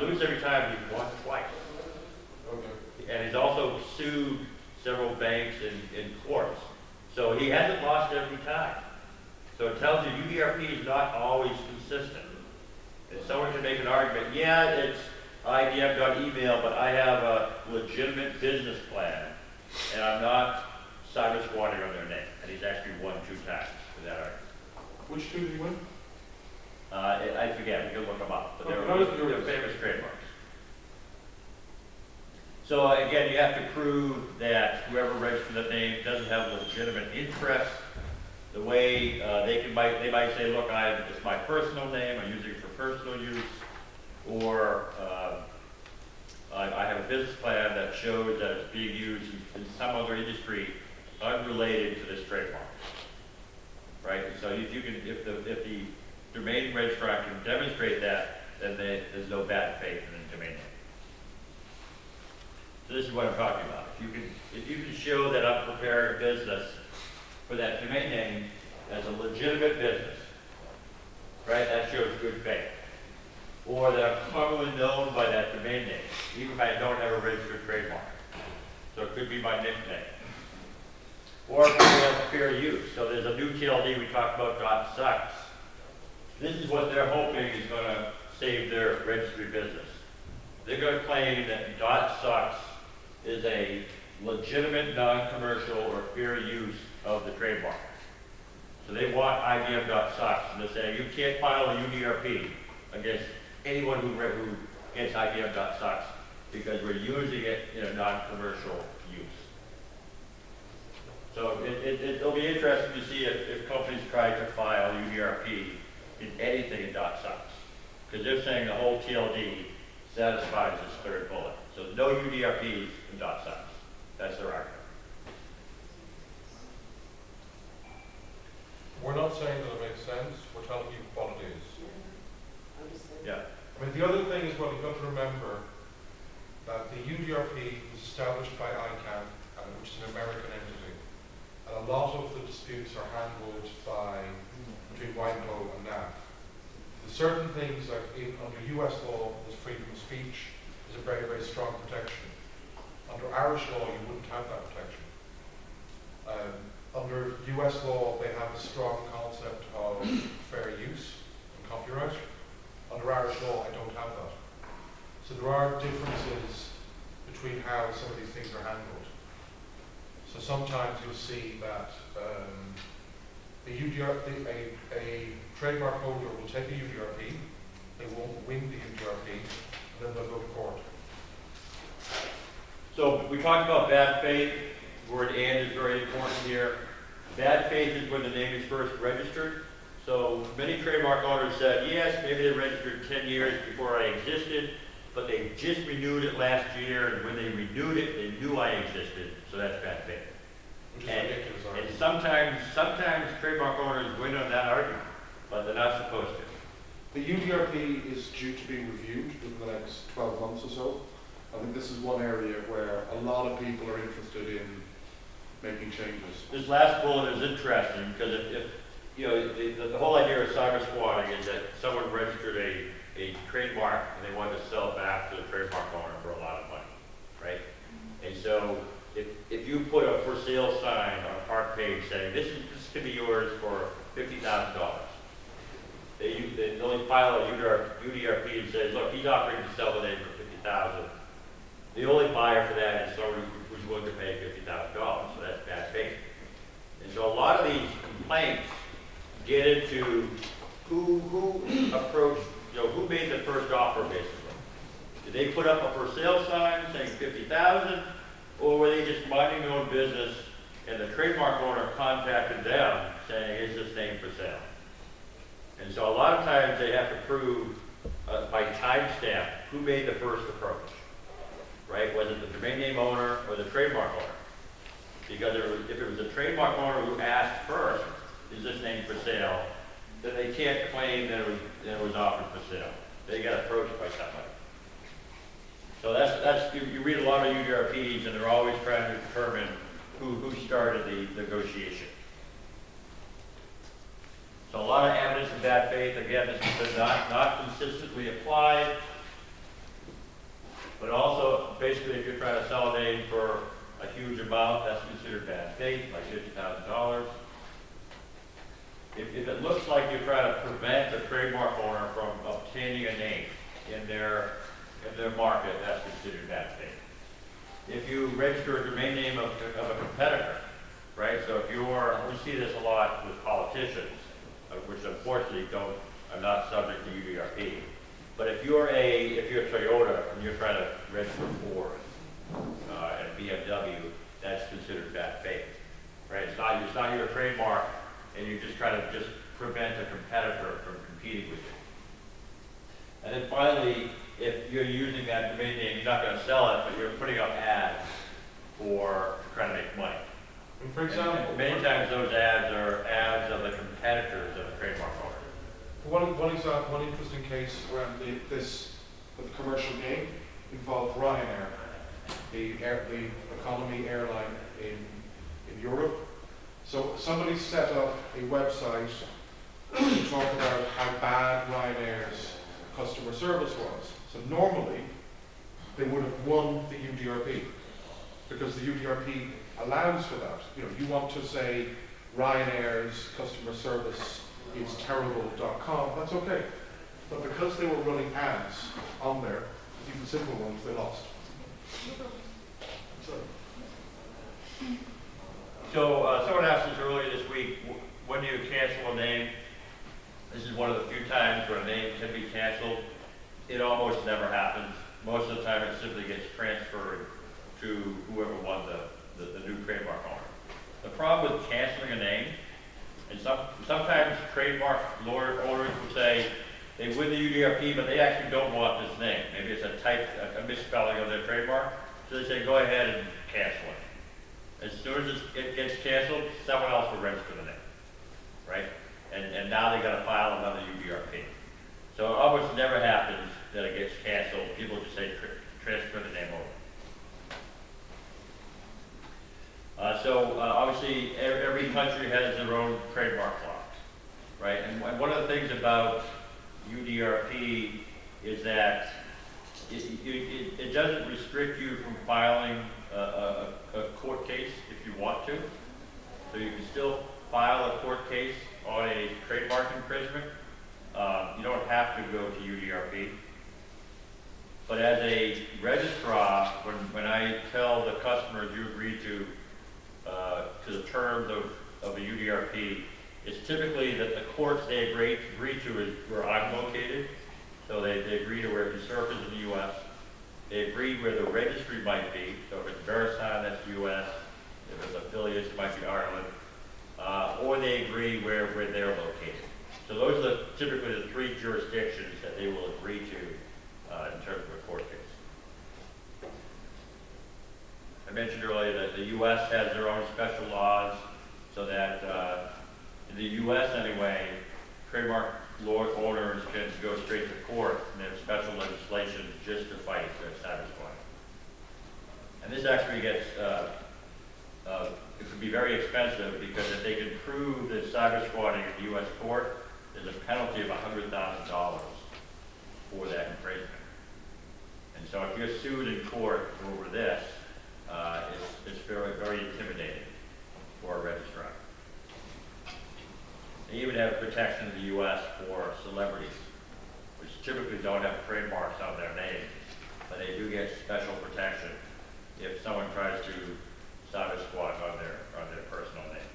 loses every time. He's won twice. Okay. And he's also sued several banks in courts. So he hasn't lost every time. So it tells you UDRP is not always consistent. And someone can make an argument, yeah, it's IBM.email, but I have a legitimate business plan, and I'm not cyber squatting on their name. And he's actually won 2 times with that argument. Which two did he win? I forget, we can look them up, but they're famous trademarks. So again, you have to prove that whoever registered the name doesn't have legitimate interest. The way they might say, look, it's my personal name, I'm using it for personal use, or I have a business plan that shows that it's being used in some other industry unrelated to this trademark, right? And so if the domain registrar can demonstrate that, then there's no bad faith in the domain name. So this is what I'm talking about. If you can show that I'm preparing a business for that domain name as a legitimate business, right? That shows good faith. Or that I'm commonly known by that domain name, even if I don't have a registered trademark. So it could be my nickname. Or it could have fair use. So there's a new TLD we talked about, .sucks. This is what they're hoping is going to save their registry business. They're going to claim that .sucks is a legitimate, non-commercial, or fair use of the trademark. So they want IBM.sucks, and they're saying you can't file a UDRP against anyone who gets IBM.sucks because we're using it in a non-commercial use. So it'll be interesting to see if companies try to file UDRP in anything in .sucks, because they're saying the whole TLD satisfies this third bullet. So no UDRPs in .sucks. That's their argument. We're not saying that it makes sense, we're telling you what it is. Yeah. I mean, the other thing is, well, you've got to remember that the UDRP was established by ICANN, which is an American entity. And a lot of the disputes are handled between WIPO and NAF. There's certain things like under US law, there's freedom of speech is a very, very strong protection. Under Irish law, you wouldn't have that protection. Under US law, they have a strong concept of fair use and copyright. Under Irish law, I don't have that. So there are differences between how some of these things are handled. So sometimes you'll see that a trademark holder will take a UDRP, they won't win the UDRP, and then they'll go to court. So we talked about bad faith. The word "and" is very important here. Bad faith is when the name is first registered. So many trademark owners said, yes, maybe they registered 10 years before I existed, but they just renewed it last year, and when they renewed it, they knew I existed, so that's bad faith. Which is And ridiculous. sometimes trademark owners win on that argument, but they're not supposed to. The UDRP is due to be reviewed in the next 12 months or so. I think this is one area where a lot of people are interested in making changes. This last bullet is interesting because if you know, the whole idea of cyber squatting is that someone registered a trademark and they wanted to sell it back to the trademark owner for a lot of money, right? And so if you put a for sale sign on a park page saying this could be yours for $50,000, they only file a UDRP and says, look, he's offering to sell the name for $50,000. The only buyer for that is someone who's willing to pay $50,000, so that's bad faith. And so a lot of these complaints get into who approached, who made the first offer, basically. Did they put up a for sale sign saying $50,000, or were they just minding their own business and the trademark owner contacted them saying, is this name for sale? And so a lot of times they have to prove by timestamp who made the first approach, right? Was it the domain name owner or the trademark owner? Because if it was the trademark owner who asked first, is this name for sale, then they can't claim that it was offered for sale. They got approached by somebody. So that's you read a lot of UDRPs and they're always trying to determine who started the negotiation. So a lot of evidence of bad faith. Again, this has been not consistently applied. But also, basically, if you're trying to sell a name for a huge amount, that's considered bad faith, like $50,000. If it looks like you're trying to prevent the trademark owner from obtaining a name in their market, that's considered bad faith. If you register a domain name of a competitor, right? So if we see this a lot with politicians, which unfortunately are not subject to UDRP. But if you're Toyota and you're trying to register Ford and BMW, that's considered bad faith, right? It's not your trademark, and you're just trying to prevent a competitor from competing with you. And then finally, if you're using that domain name, you're not going to sell it, but you're putting up ads for trying to make money. And for example, and many times those ads are ads of the competitors of the trademark owner. one example, one interesting case around this with the commercial game involved Ryanair, the economy airline in Europe. So somebody set up a website to talk about how bad Ryanair's customer service was. So normally, they would have won the UDRP because the UDRP allows for that. You want to say Ryanair's customer service is terrible.com, that's okay. But because they were running ads on there, even simple ones, they lost. So someone asked us earlier this week, when do you cancel a name? This is one of the few times where a name can be canceled. It almost never happens. Most of the time it simply gets transferred to whoever won the new trademark owner. The problem with canceling a name, and sometimes trademark owners will say they win the UDRP, but they actually don't want this name. Maybe it's a misspelling of their trademark. So they say, go ahead and cancel it. As soon as it gets canceled, someone else will register the name, right? And now they got to file another UDRP. So it almost never happens that it gets canceled. People just say transfer the name over. So obviously, every country has their own trademark law, right? And one of the things about UDRP is that it doesn't restrict you from filing a court case if you want to. So you can still file a court case on a trademark infringement. You don't have to go to UDRP. But as a registrar, when I tell the customers you agree to the terms of a UDRP, it's typically that the courts they agree to is where I'm located. So they agree to where it surfaces in the U.S. They agree where the registry might be. So if it's Verisign, that's U.S. If it's affiliates, it might be Ireland. Or they agree where they're located. So those are typically the three jurisdictions that they will agree to in terms of a court case. I mentioned earlier that the U.S. has their own special laws, so that in the U.S. anyway, trademark owners can go straight to court, and there's special legislation just to fight their cyber squatting. And this actually gets, it could be very expensive, because if they can prove that cyber squatting in the U.S. court, there's a penalty of $100,000 for that infringement. And so if you're sued in court over this, it's very, very intimidating for a registrar. They even have protection in the U.S. for celebrities, which typically don't have trademarks on their name, but they do get special protection if someone tries to cyber squat on their personal name.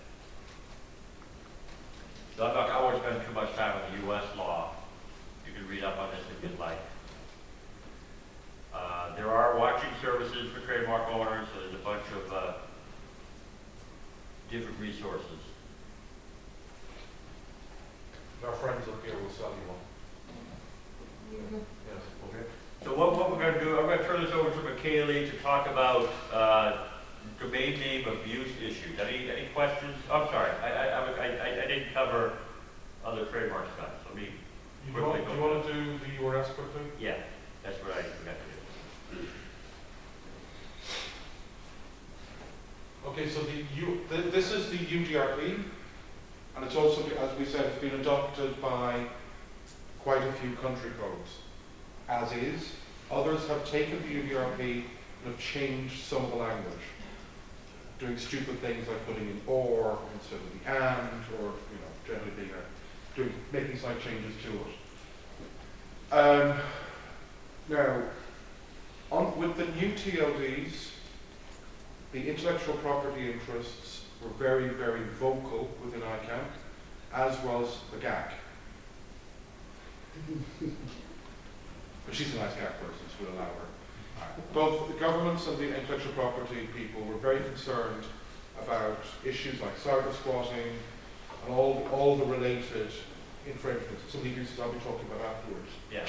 So I'm not, I won't spend too much time on the U.S. law. You can read up on this if you'd like. There are watching services for trademark owners, so there's a bunch of different resources. Our friends up here will sell you one. Yes. Okay. So what we're going to do, I'm going to turn this over to McKaylee to talk about domain name abuse issues. Any questions? I'm sorry, I didn't cover other trademark stuff. So let me Do you want to do the URS quickly? Yeah, that's what I forgot to do. Okay, so this is the UDRP, and it's also, as we said, it's been adopted by quite a few country codes, as is. Others have taken the UDRP and have changed some of the language, doing stupid things like putting in or instead of the and, or generally being making slight changes to it. Now, with the new TLDs, the intellectual property interests were very, very vocal within ICANN, as was the GAC. But she's a nice GAC person, so we'll allow her. Both the governments and the intellectual property people were very concerned about issues like cyber squatting and all the related infringements. Some of the abuses I'll be talking about afterwards. Yeah.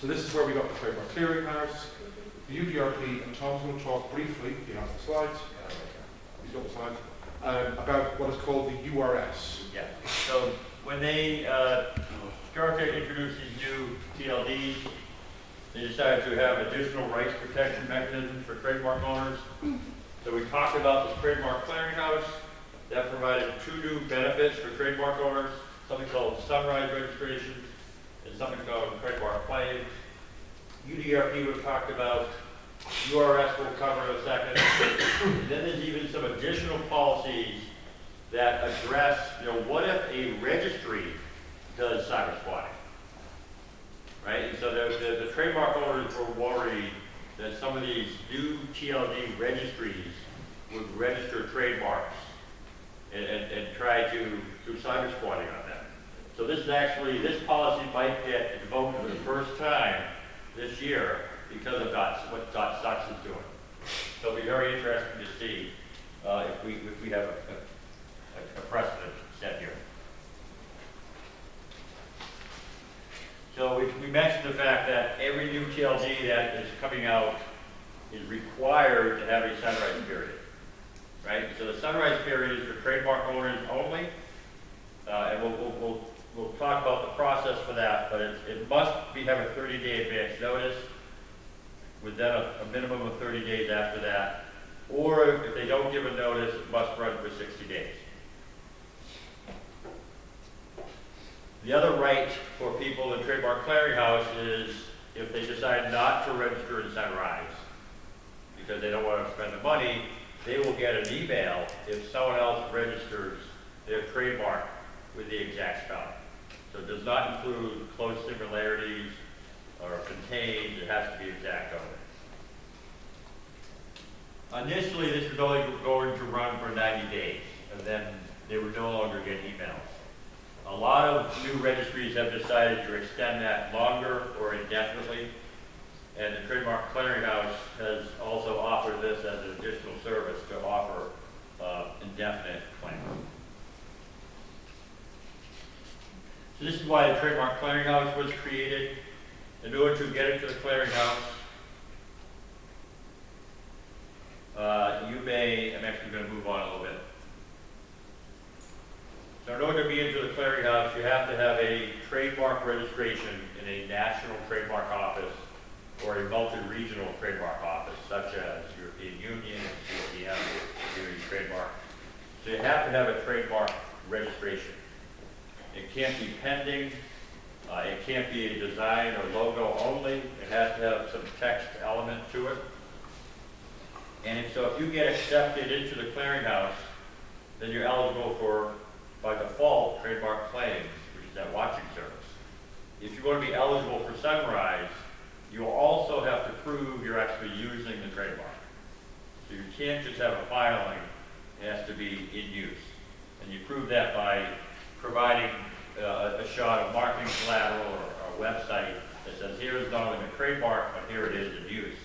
So this is where we got the Trademark Clearinghouse, the UDRP, and Tom's going to talk briefly, he has the slides, he's got the slides, about what is called the URS. Yeah. So when they started to introduce these new TLDs, they decided to have additional rights protection mechanisms for trademark owners. So we talked about the Trademark Clearinghouse that provided two new benefits for trademark owners, something called sunrise registrations and something called trademark claims. UDRP we talked about, URS we'll cover in a second. And then there's even some additional policies that address, what if a registry does cyber squatting, right? And so the trademark owners were worried that some of these new TLD registries would register trademarks and try to do cyber squatting on them. So this is policy might get invoked for the first time this year because of what .sucks is doing. So it'll be very interesting to see if we have a precedent set here. So we mentioned the fact that every new TLD that is coming out is required to have a sunrise period, right? So the sunrise period is for trademark owners only, and we'll talk about the process for that, but it must have a 30-day advance notice, with then a minimum of 30 days after that, or if they don't give a notice, it must run for 60 days. The other right for people in Trademark Clearinghouse is if they decide not to register in Sunrise because they don't want to spend the money, they will get an email if someone else registers their trademark with the exact spelling. So it does not include close similarities or contains, it has to be exact only. Initially, this was only going to run for 90 days, and then they would no longer get emails. A lot of new registries have decided to extend that longer or indefinitely, and the Trademark Clearinghouse has also offered this as an additional service to offer indefinite claims. So this is why the Trademark Clearinghouse was created. In order to get into the clearinghouse, I'm actually going to move on a little bit. So in order to be into the clearinghouse, you have to have a trademark registration in a national trademark office or a multi-regional trademark office, such as European Union, CTM, Security Trademark. So you have to have a trademark registration. It can't be pending. It can't be a design or logo only. It has to have some text element to it. And so if you get accepted into the clearinghouse, then you're eligible for, by default, trademark claims, which is that watching service. If you're going to be eligible for Sunrise, you will also have to prove you're actually using the trademark. So you can't just have a filing, it has to be in use. And you prove that by providing a shot of marketing collateral or a website that says here is not only the trademark, but here it is in use.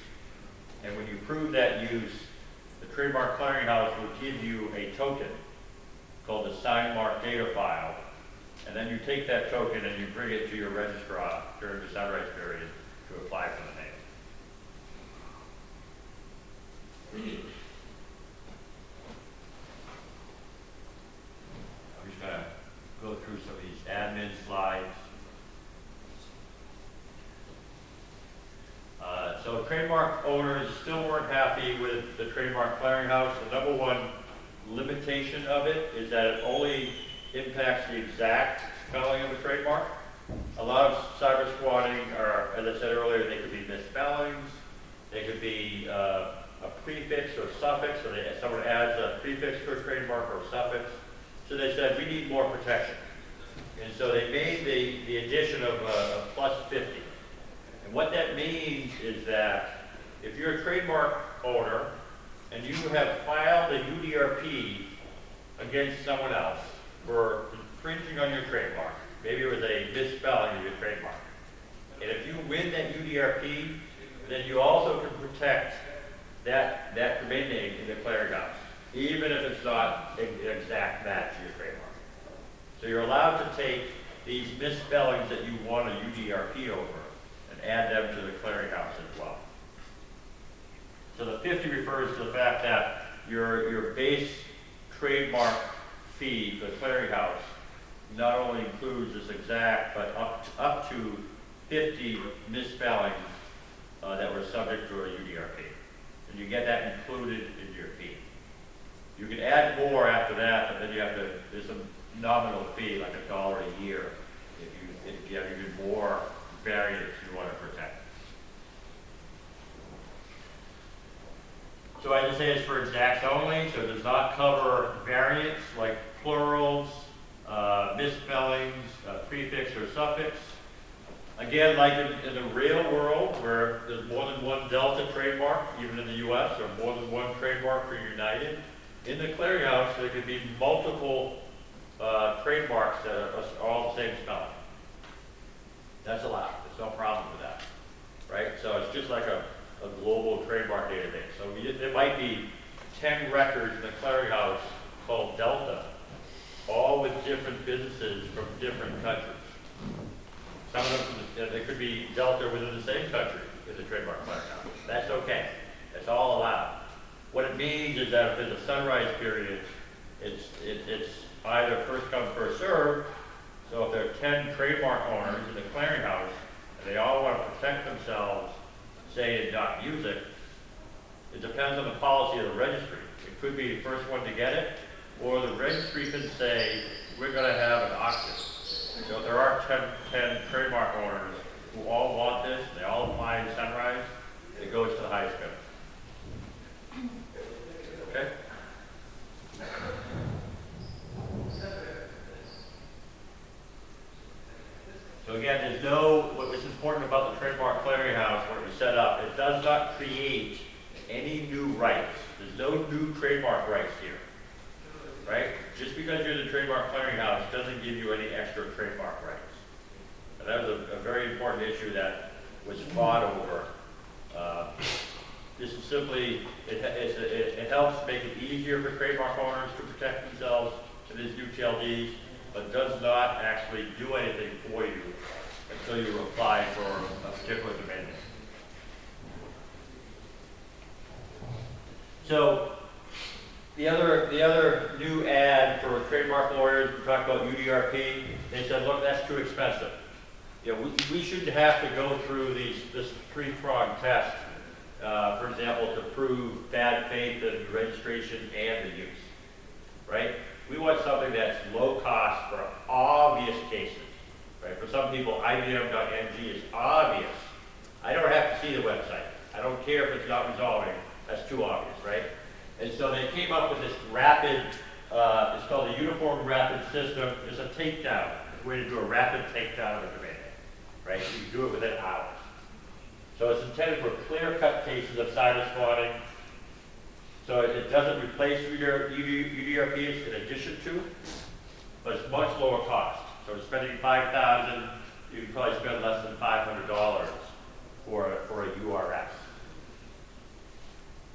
And when you prove that use, the Trademark Clearinghouse will give you a token called the signed mark data file. And then you take that token and you bring it to your registrar during the Sunrise period to apply for the name. I'm just going to go through some of these admin slides. So trademark owners still weren't happy with the Trademark Clearinghouse. The number one limitation of it is that it only impacts the exact spelling of a trademark. A lot of cyber squatting are, as I said earlier, they could be misspellings, they could be a prefix or suffix, so someone adds a prefix to a trademark or a suffix. So they said, we need more protection. And so they made the addition of a plus 50. And what that means is that if you're a trademark owner and you have filed a UDRP against someone else for infringing on your trademark, maybe it was a misspelling of your trademark, and if you win that UDRP, then you also can protect that domain name in the clearinghouse, even if it's not an exact match to your trademark. So you're allowed to take these misspellings that you won a UDRP over and add them to the clearinghouse as well. So the 50 refers to the fact that your base trademark fee for the clearinghouse not only includes this exact, but up to 50 misspellings that were subject to a UDRP. And you get that included in your fee. You can add more after that, but then you have to, there's some nominal fee, like $1 a year, if you have even more variants you want to protect. So I just say it's for exacts only, so it does not cover variants like plurals, misspellings, prefix or suffix. Again, like in the real world, where there's more than one Delta trademark, even in the US, or more than one trademark for United, in the clearinghouse there could be multiple trademarks that are all the same spelling. That's allowed. There's no problem with that, right? So it's just like a global trademark database. So there might be 10 records in the clearinghouse called Delta, all with different businesses from different countries. Some of them, there could be Delta within the same country as a trademark clearinghouse. That's okay. That's all allowed. What it means is that if there's a Sunrise period, it's either first come, first served. So if there are 10 trademark owners in the clearinghouse and they all want to protect themselves, say in .music, it depends on the policy of the registry. It could be the first one to get it, or the registry could say, we're going to have an auction. So if there are 10 trademark owners who all want this, they all apply in Sunrise, it goes to the highest bidder. Okay? So again, there's no, what was important about the trademark clearinghouse when it was set up, it does not create any new rights. There's no new trademark rights here, right? Just because you're the trademark clearinghouse doesn't give you any extra trademark rights. And that was a very important issue that was fought over. This is simply, it helps make it easier for trademark owners to protect themselves to these new TLDs, but does not actually do anything for you until you apply for a particular domain name. So the other new ad for trademark lawyers, we talked about UDRP. They said, look, that's too expensive. You know, we shouldn't have to go through this three-pronged test, for example, to prove bad faith in the registration and the use, right? We want something that's low cost for obvious cases, right? For some people, IBM.NG is obvious. I don't have to see the website. I don't care if it's not resolving. That's too obvious, right? And so they came up with this rapid, it's called a uniform rapid system. It's a takedown. It's a way to do a rapid takedown of a domain name, right? You can do it within hours. So it's intended for clear-cut cases of cyber squatting. So it doesn't replace UDRPs in addition to, but it's much lower cost. So spending $5,000, you can probably spend less than $500 for a URS.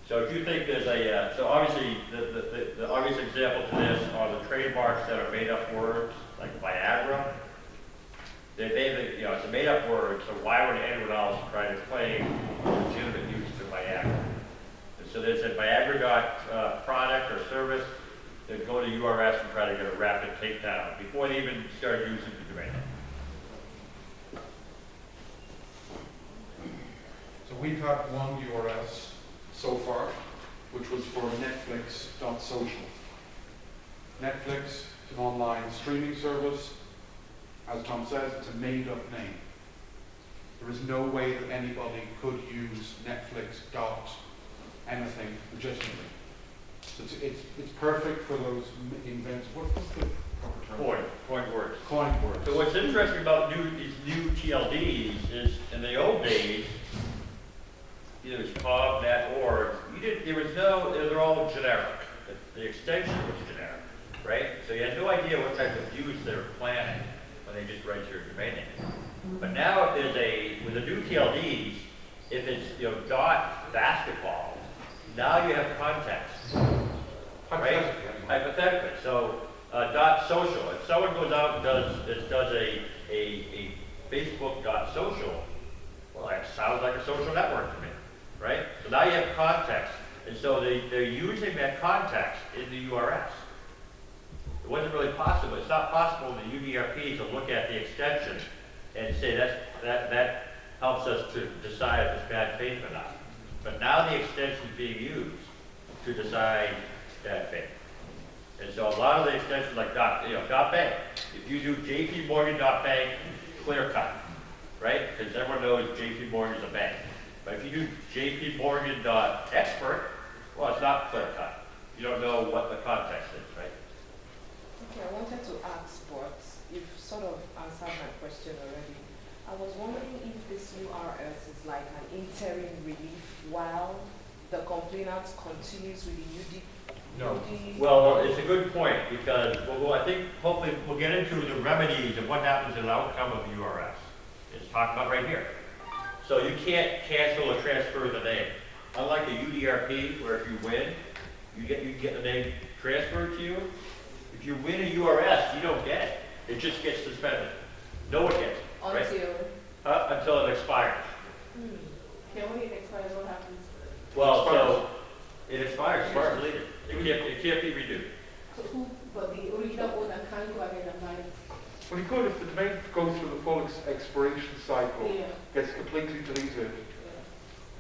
So if you think there's a, so obviously the obvious example to this are the trademarks that are made up words, like Viagra. They it's a made up word, so why would anyone else try to claim legitimate use to Viagra? And so there's a Viagra product or service that go to URS and try to get a rapid takedown before they even start using the domain name. So we've had one URS so far, which was for Netflix.social. Netflix is an online streaming service. As Tom says, it's a made-up name. There is no way that anybody could use Netflix dot anything legitimately. So it's perfect for those invents. What's the proper term? Coin words. Coin words. So what's interesting about these new TLDs is in the old days, either it's COB, net, or they're all generic. The extension was generic, right? So you had no idea what type of use they were planning when they just registered your domain name. But now if there's with the new TLDs, if it's, dot basketball, now you have context, right? Hypothetically. So dot social, if someone goes out and does a Facebook dot social, well, that sounds like a social network to me, right? So now you have context. And so they're using that context in the URS. It wasn't really possible. It's not possible in the UDRP to look at the extension and say that helps us to decide if it's bad faith or not. But now the extension is being used to decide bad faith. And so a lot of the extensions like .bank. If you do JPMorgan.bank, clear cut, right? Because everyone knows JP Morgan is a bank. But if you do JPMorgan.expert, well, it's not clear cut. You don't know what the context is, right? Okay, I wanted to ask, but you've sort of answered my question already. I was wondering if this URS is like an interim relief while the complainant continues with the UD. No. Well, it's a good point because I think hopefully we'll get into the remedies of what happens in the outcome of URS. It's talked about right here. So you can't cancel or transfer the name. Unlike a UDRP, where if you win, you get the name transferred to you. If you win a URS, you don't get it. It just gets suspended. No one gets it. Right? Until it expires. Okay, when it expires, what happens? Well, so it expires. You delete it. It can't be renewed. So but the original owner can't go ahead and buy it? Well, you could if the domain goes through the full expiration cycle, Yeah. gets completely deleted,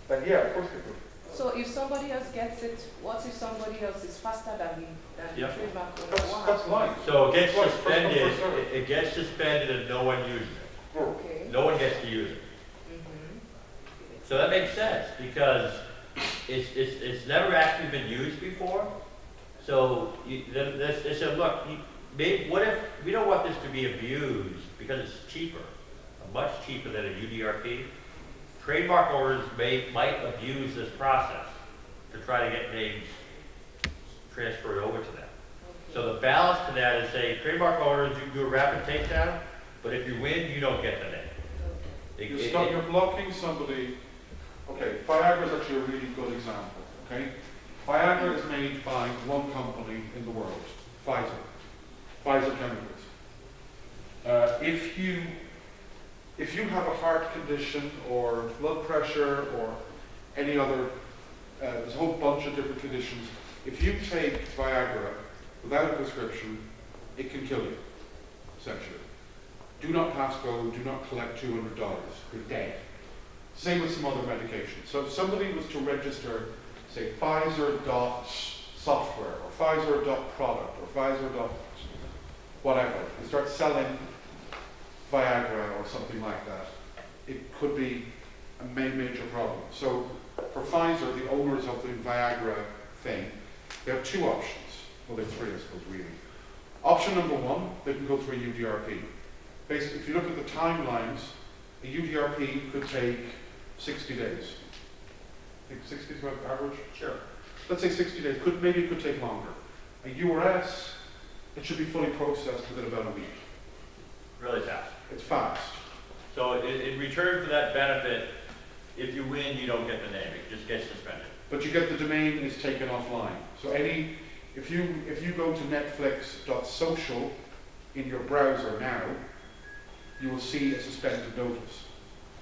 then yeah, of course they could. So if somebody else gets it, what if somebody else is faster than the Yep. trademark owner? That's, What that's happens? life. So it gets Right, suspended, first come, first served. it gets suspended and no one uses it. Okay. No one gets to use it. Mhm. So that makes sense, because it's never actually been used before. So they said, look, what if, we don't want this to be abused because it's cheaper, much cheaper than a UDRP. Trademark owners might abuse this process to try to get names transferred over to them. So the balance to that is say, trademark owners, you can do a rapid takedown, but if you win, you don't get the name. You're blocking somebody. Okay, Viagra is actually a really good example. Okay, Viagra is made by one company in the world, Pfizer Chemicals. If you have a heart condition or blood pressure or any other, there's a whole bunch of different conditions. If you take Viagra without a prescription, it can kill you, essentially. Do not pass go, do not collect $200, you're dead. Same with some other medications. So if somebody was to register, say, Pfizer.software or Pfizer.product or Pfizer.whatever, and start selling Viagra or something like that, it could be a major problem. So for Pfizer, the owners of the Viagra thing, they have two options. Well, they have three, I suppose, really. Option number one, they can go through a UDRP. Basically, if you look at the timelines, a UDRP could take 60 days. I think 60 is about average? Sure. Let's say 60 days. Maybe it could take longer. A URS, it should be fully processed within about a week. Really fast. It's fast. So in return for that benefit, if you win, you don't get the name, it just gets suspended. But you get the domain is taken offline. So if you go to netflix.social in your browser now, you will see a suspended notice.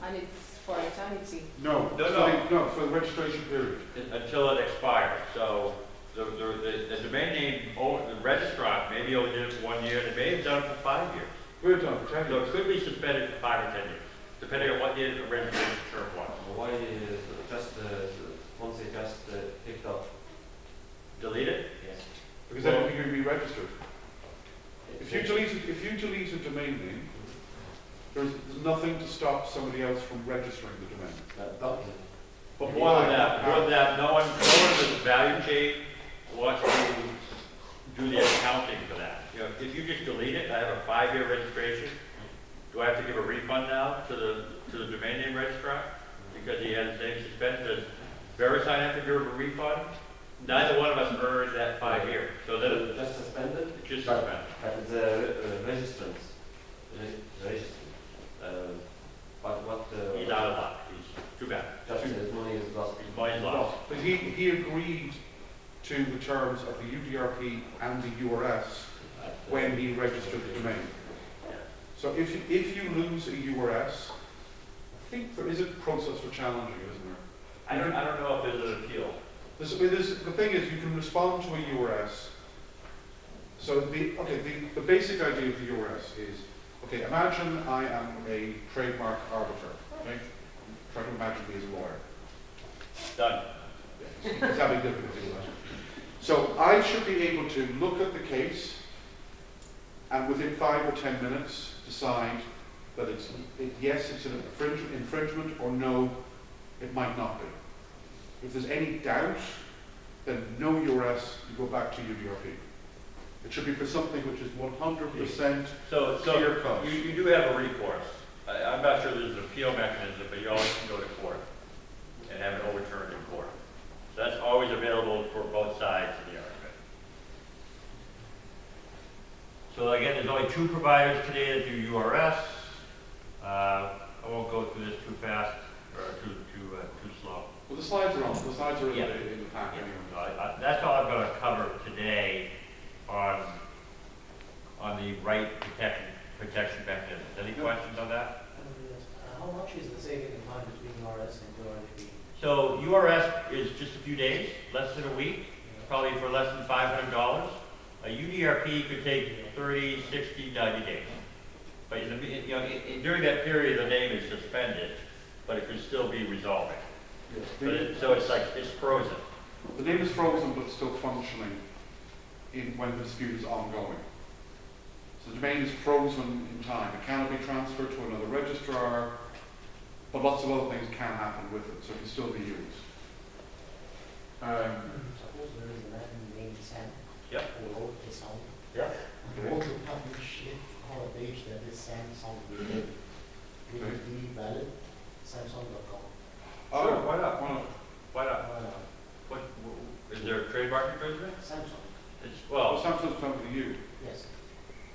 And it's for eternity. No, for the registration period. Until it expires. So the domain name, the registrant maybe only did it for 1 year, they may have done it for 5 years. We're done for 10 So years. it could be suspended for 5 or 10 years, depending on what year the registration term was. Why once they just picked up? Delete it? Yes. Because then it can be re-registered. If you delete a domain name, there's nothing to stop somebody else from registering the domain. But more than that, no one in the value chain wants to do the accounting for that. You know, if you just delete it, I have a 5-year registration. Do I have to give a refund now to the domain name registrar because he has his name suspended? Does VeriSign have to give a refund? Neither one of us earned that 5 years. So then it's Just suspended? just suspended. But the registrants, but what? He's out of luck. He's too bad. Just his money is lost. His money's lost. But he agreed to the terms of the UDRP and the URS when he registered the domain. So if you lose a URS, I think there is a process for challenging it, isn't there? I don't know if there's an appeal. The thing is, you can respond to a URS. So the basic idea of the URS is, okay, imagine I am a trademark arbiter. Okay, try to imagine me as a lawyer. Done. It's having difficulty with that. So I should be able to look at the case and within 5 or 10 minutes decide that yes, it's an infringement, or no, it might not be. If there's any doubt, then no URS, you go back to UDRP. It should be for something which is 100% So clear cut. you do have a recourse. I'm not sure there's an appeal mechanism, but you always can go to court and have it overturned in court. So that's always available for both sides of the argument. So again, there's only 2 providers today that do URS. I won't go through this too fast or too slow. Well, the slides are on. The slides are in Yeah. the pack anyway. So that's all I'm going to cover today on the right protection mechanism. Any questions on that? How much is the saving in time between URS and URP? So URS is just a few days, less than a week, probably for less than $500. A UDRP could take 30, 60, 90 days. But during that period, the name is suspended, but it could still be resolving. But so it's like, it's frozen. The name is frozen but still functioning when the dispute is ongoing. So the domain is frozen in time. It cannot be transferred to another registrar, but lots of other things can happen with it, so it can still be used. Suppose there is a man named Sam. Yep. Who wrote a song. Yeah. Who want to publish it on a page that is Samsung related. Will it be valid? Samsung.com. Sure, why not? Why not? Why not? What, is there a trademark infringement? Samsung. It's, Well, well, Samsung's coming to you. Yes.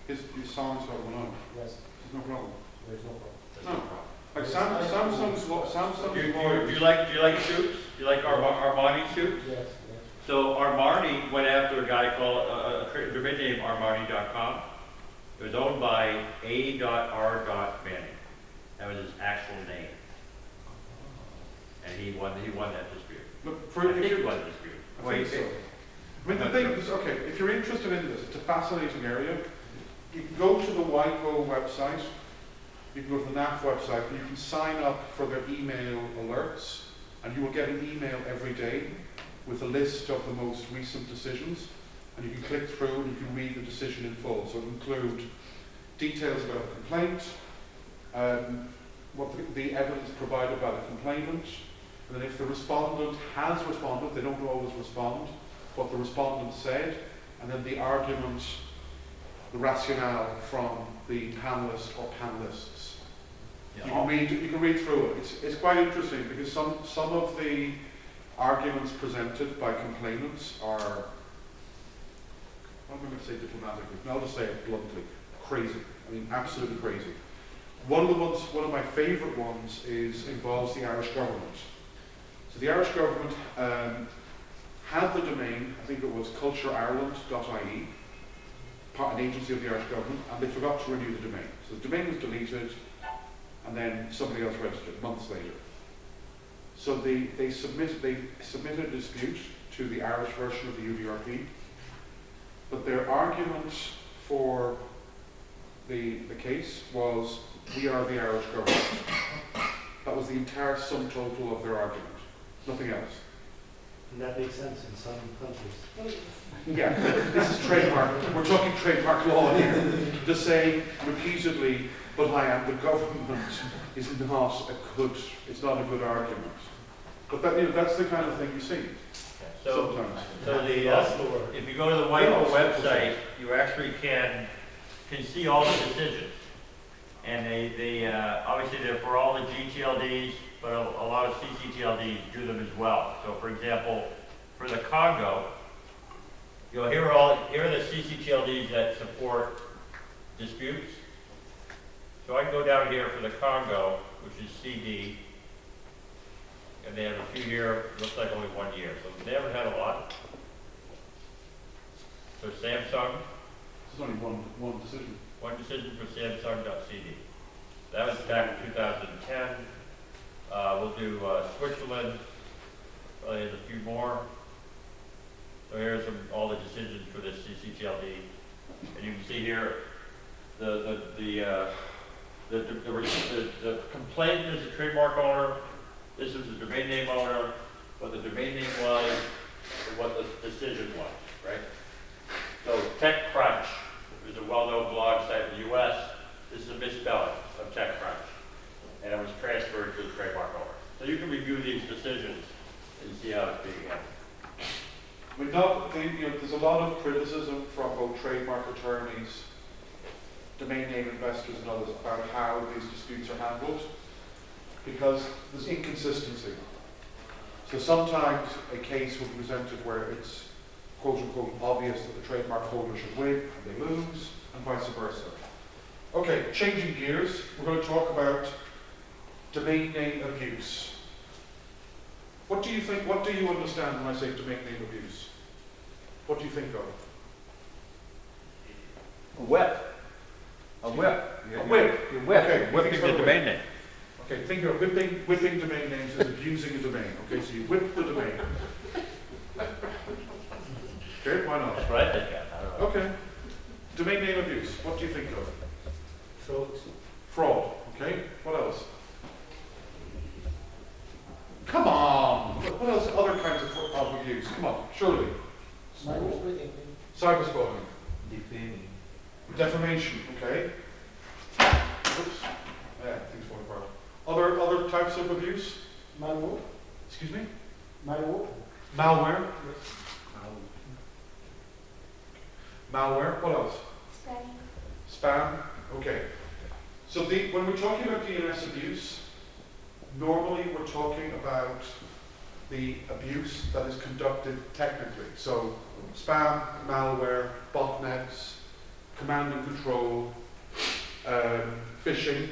His song's got one on. Yes. There's no problem. There is no problem. that's No. no problem. Like Samsung's Do you like suits? Do you like Armani suits? Yes. Yes. So Armani went after a guy called, a domain name Armani.com. It was owned by A.R. Manning. That was his actual name. And he won that dispute. Look, I think he won the dispute. I think so. I mean, the thing is, okay, if you're interested in this, it's a fascinating area. You can go to the WIPO website, you can go to the NAF website, and you can sign up for their email alerts, and you will get an email every day with a list of the most recent decisions, and you can click through and you can read the decision in full. So it will include details about the complaint, what the evidence provided by the complainant, and then if the respondent has responded, they don't always respond, what the respondent said, and then the argument, the rationale from the panelist or panelists. Yeah. You can read through it. It's quite interesting because some of the arguments presented by complainants are, what am I going to say diplomatically? No, I'll just say it bluntly, crazy. I mean, absolutely crazy. One of my favourite ones involves the Irish government. So the Irish government had the domain, I think it was cultureireland.ie, an agency of the Irish government, and they forgot to renew the domain. So the domain was deleted, and then somebody else registered months later. So they submitted a dispute to the Irish version of the UDRP, but their argument for the case was, we are the Irish government. That was the entire sum total of their argument, nothing else. And that makes sense in some countries. Yeah, this is trademark. We're talking trademark law here. Just saying repeatedly, but the government is not it's not a good argument. But that's the kind of thing you see So, sometimes. so if you go to the WIPO website, you actually can see all the decisions. And they obviously they're for all the GTLDs, but a lot of CCTLDs do them as well. So for example, for the Congo, here are the CCTLDs that support disputes. So I can go down here for the Congo, which is CD, and they have a few here, looks like only 1 year, so they haven't had a lot. So Samsung, This is only one decision. one decision for Samsung.cd. That was back in 2010. We'll do Switzerland, probably has a few more. So here's all the decisions for this CCTLD. And you can see here, the complainant is the trademark owner, this is the domain name owner, what the domain name was, and what the decision was, right? So TechCrunch is a well-known blog site in the US. This is a misspelling of TechCrunch, and it was transferred to the trademark owner. So you can review these decisions and see how it's being handled. There's a lot of criticism from both trademark attorneys, domain name investors and others about how these disputes are handled, because there's inconsistency. So sometimes a case will be presented where it's quote-unquote obvious that the trademark holder should win and they lose, and vice versa. Okay, changing gears, we're going to talk about domain name abuse. What do you think, what do you understand when I say domain name abuse? What do you think of? A whip. A whip. A whip. You're whipping. Okay, You're whipping thanks for the domain name. Okay, think of whipping domain names as abusing a domain. Okay, so you whip the domain. Okay, why not? That's what I think of. I don't know. Okay. Domain name abuse, what do you think of? Fraud. Fraud, okay. What else? Come on! abuse? Come on, surely. Cybersquatting. Cyberspotting. Defaming. Defamation, okay. Oops. Yeah, things fall apart. Other types of abuse? Malware. Excuse me? Malware. Malware. Malware. What else? Spam. Okay. So when we're talking about DNS abuse, normally we're talking about the abuse that is conducted technically. So spam, malware, botnets, command and control, phishing,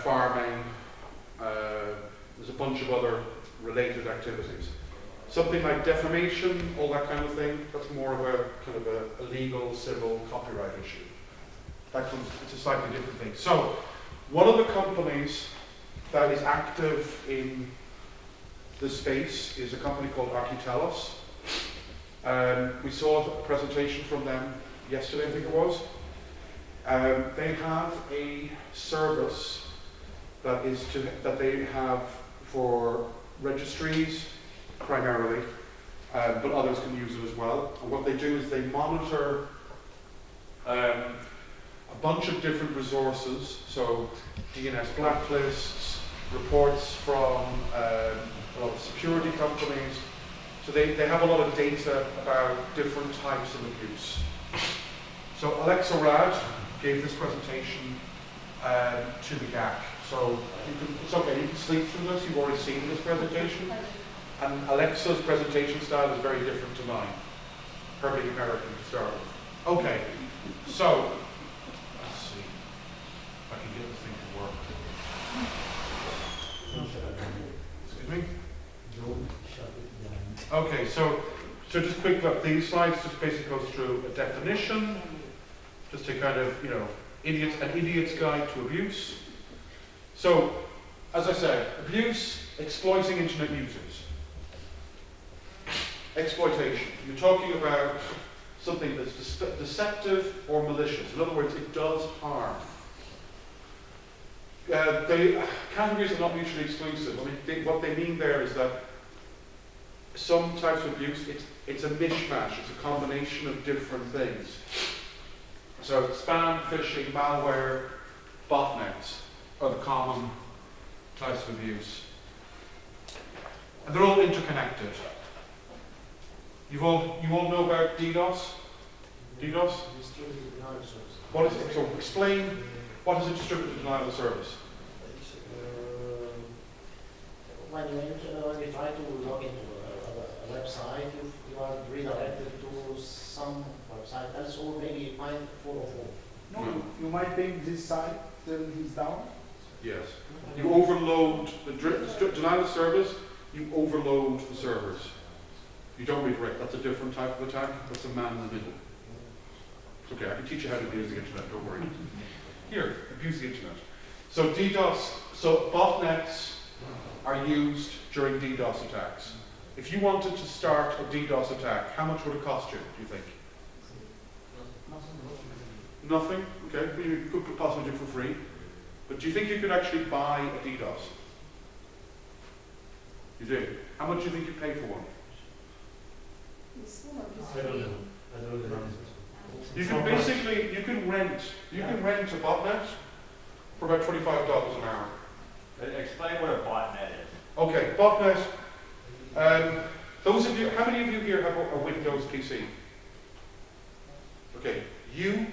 farming, there's a bunch of other related activities. Something like defamation, all that kind of thing, that's more of a kind of a legal, civil, copyright issue. It's a slightly different thing. So, one of the companies that is active in this space is a company called Architelos. We saw a presentation from them yesterday, I think it was. They have a service that they have for registries primarily, but others can use it as well. And what they do is they monitor a bunch of different resources, so DNS blacklists, reports from a lot of security companies. So they have a lot of data about different types of abuse. So Alexa Rad gave this presentation to the GAC. So it's okay, you can sleep through this, you've already seen this presentation. And Alexa's presentation style is very different to mine. Her being American to start with. Okay, so let's see if I can get this thing to work. Excuse me? Okay, so just quick look, these slides just basically goes through a definition, just to kind of, an idiot's guide to abuse. So, as I said, abuse, exploiting internet users. Exploitation. You're talking about something that's deceptive or malicious. In other words, it does harm. The categories are not mutually exclusive. What they mean there is that some types of abuse, it's a mishmash, it's a combination of different things. So spam, phishing, malware, botnets are the common types of abuse. And they're all interconnected. You all know about DDoS? DDoS? Distributed denial service. What is it? So explain, what is a distributed denial of service? When you try to log into a website, you are redirected to some website else, or maybe you find 404. No, you might think this site till he's down. Yes. You overload the denial of service, you overload the servers. You don't redirect. That's a different type of attack. That's a man in the middle. It's okay, I can teach you how to abuse the internet, don't worry. Here, abuse the internet. So DDoS, so botnets are used during DDoS attacks. If you wanted to start a DDoS attack, how much would it cost you, do you think? Nothing? Okay, well, you could possibly do it for free. But do you think you could actually buy a DDoS? You do? How much do you think you pay for one? I don't know. You can basically, you can rent a botnet for about $25 an hour. Explain what a botnet is. Okay, botnet. Those of you, how many of you here have a Windows PC? Okay, you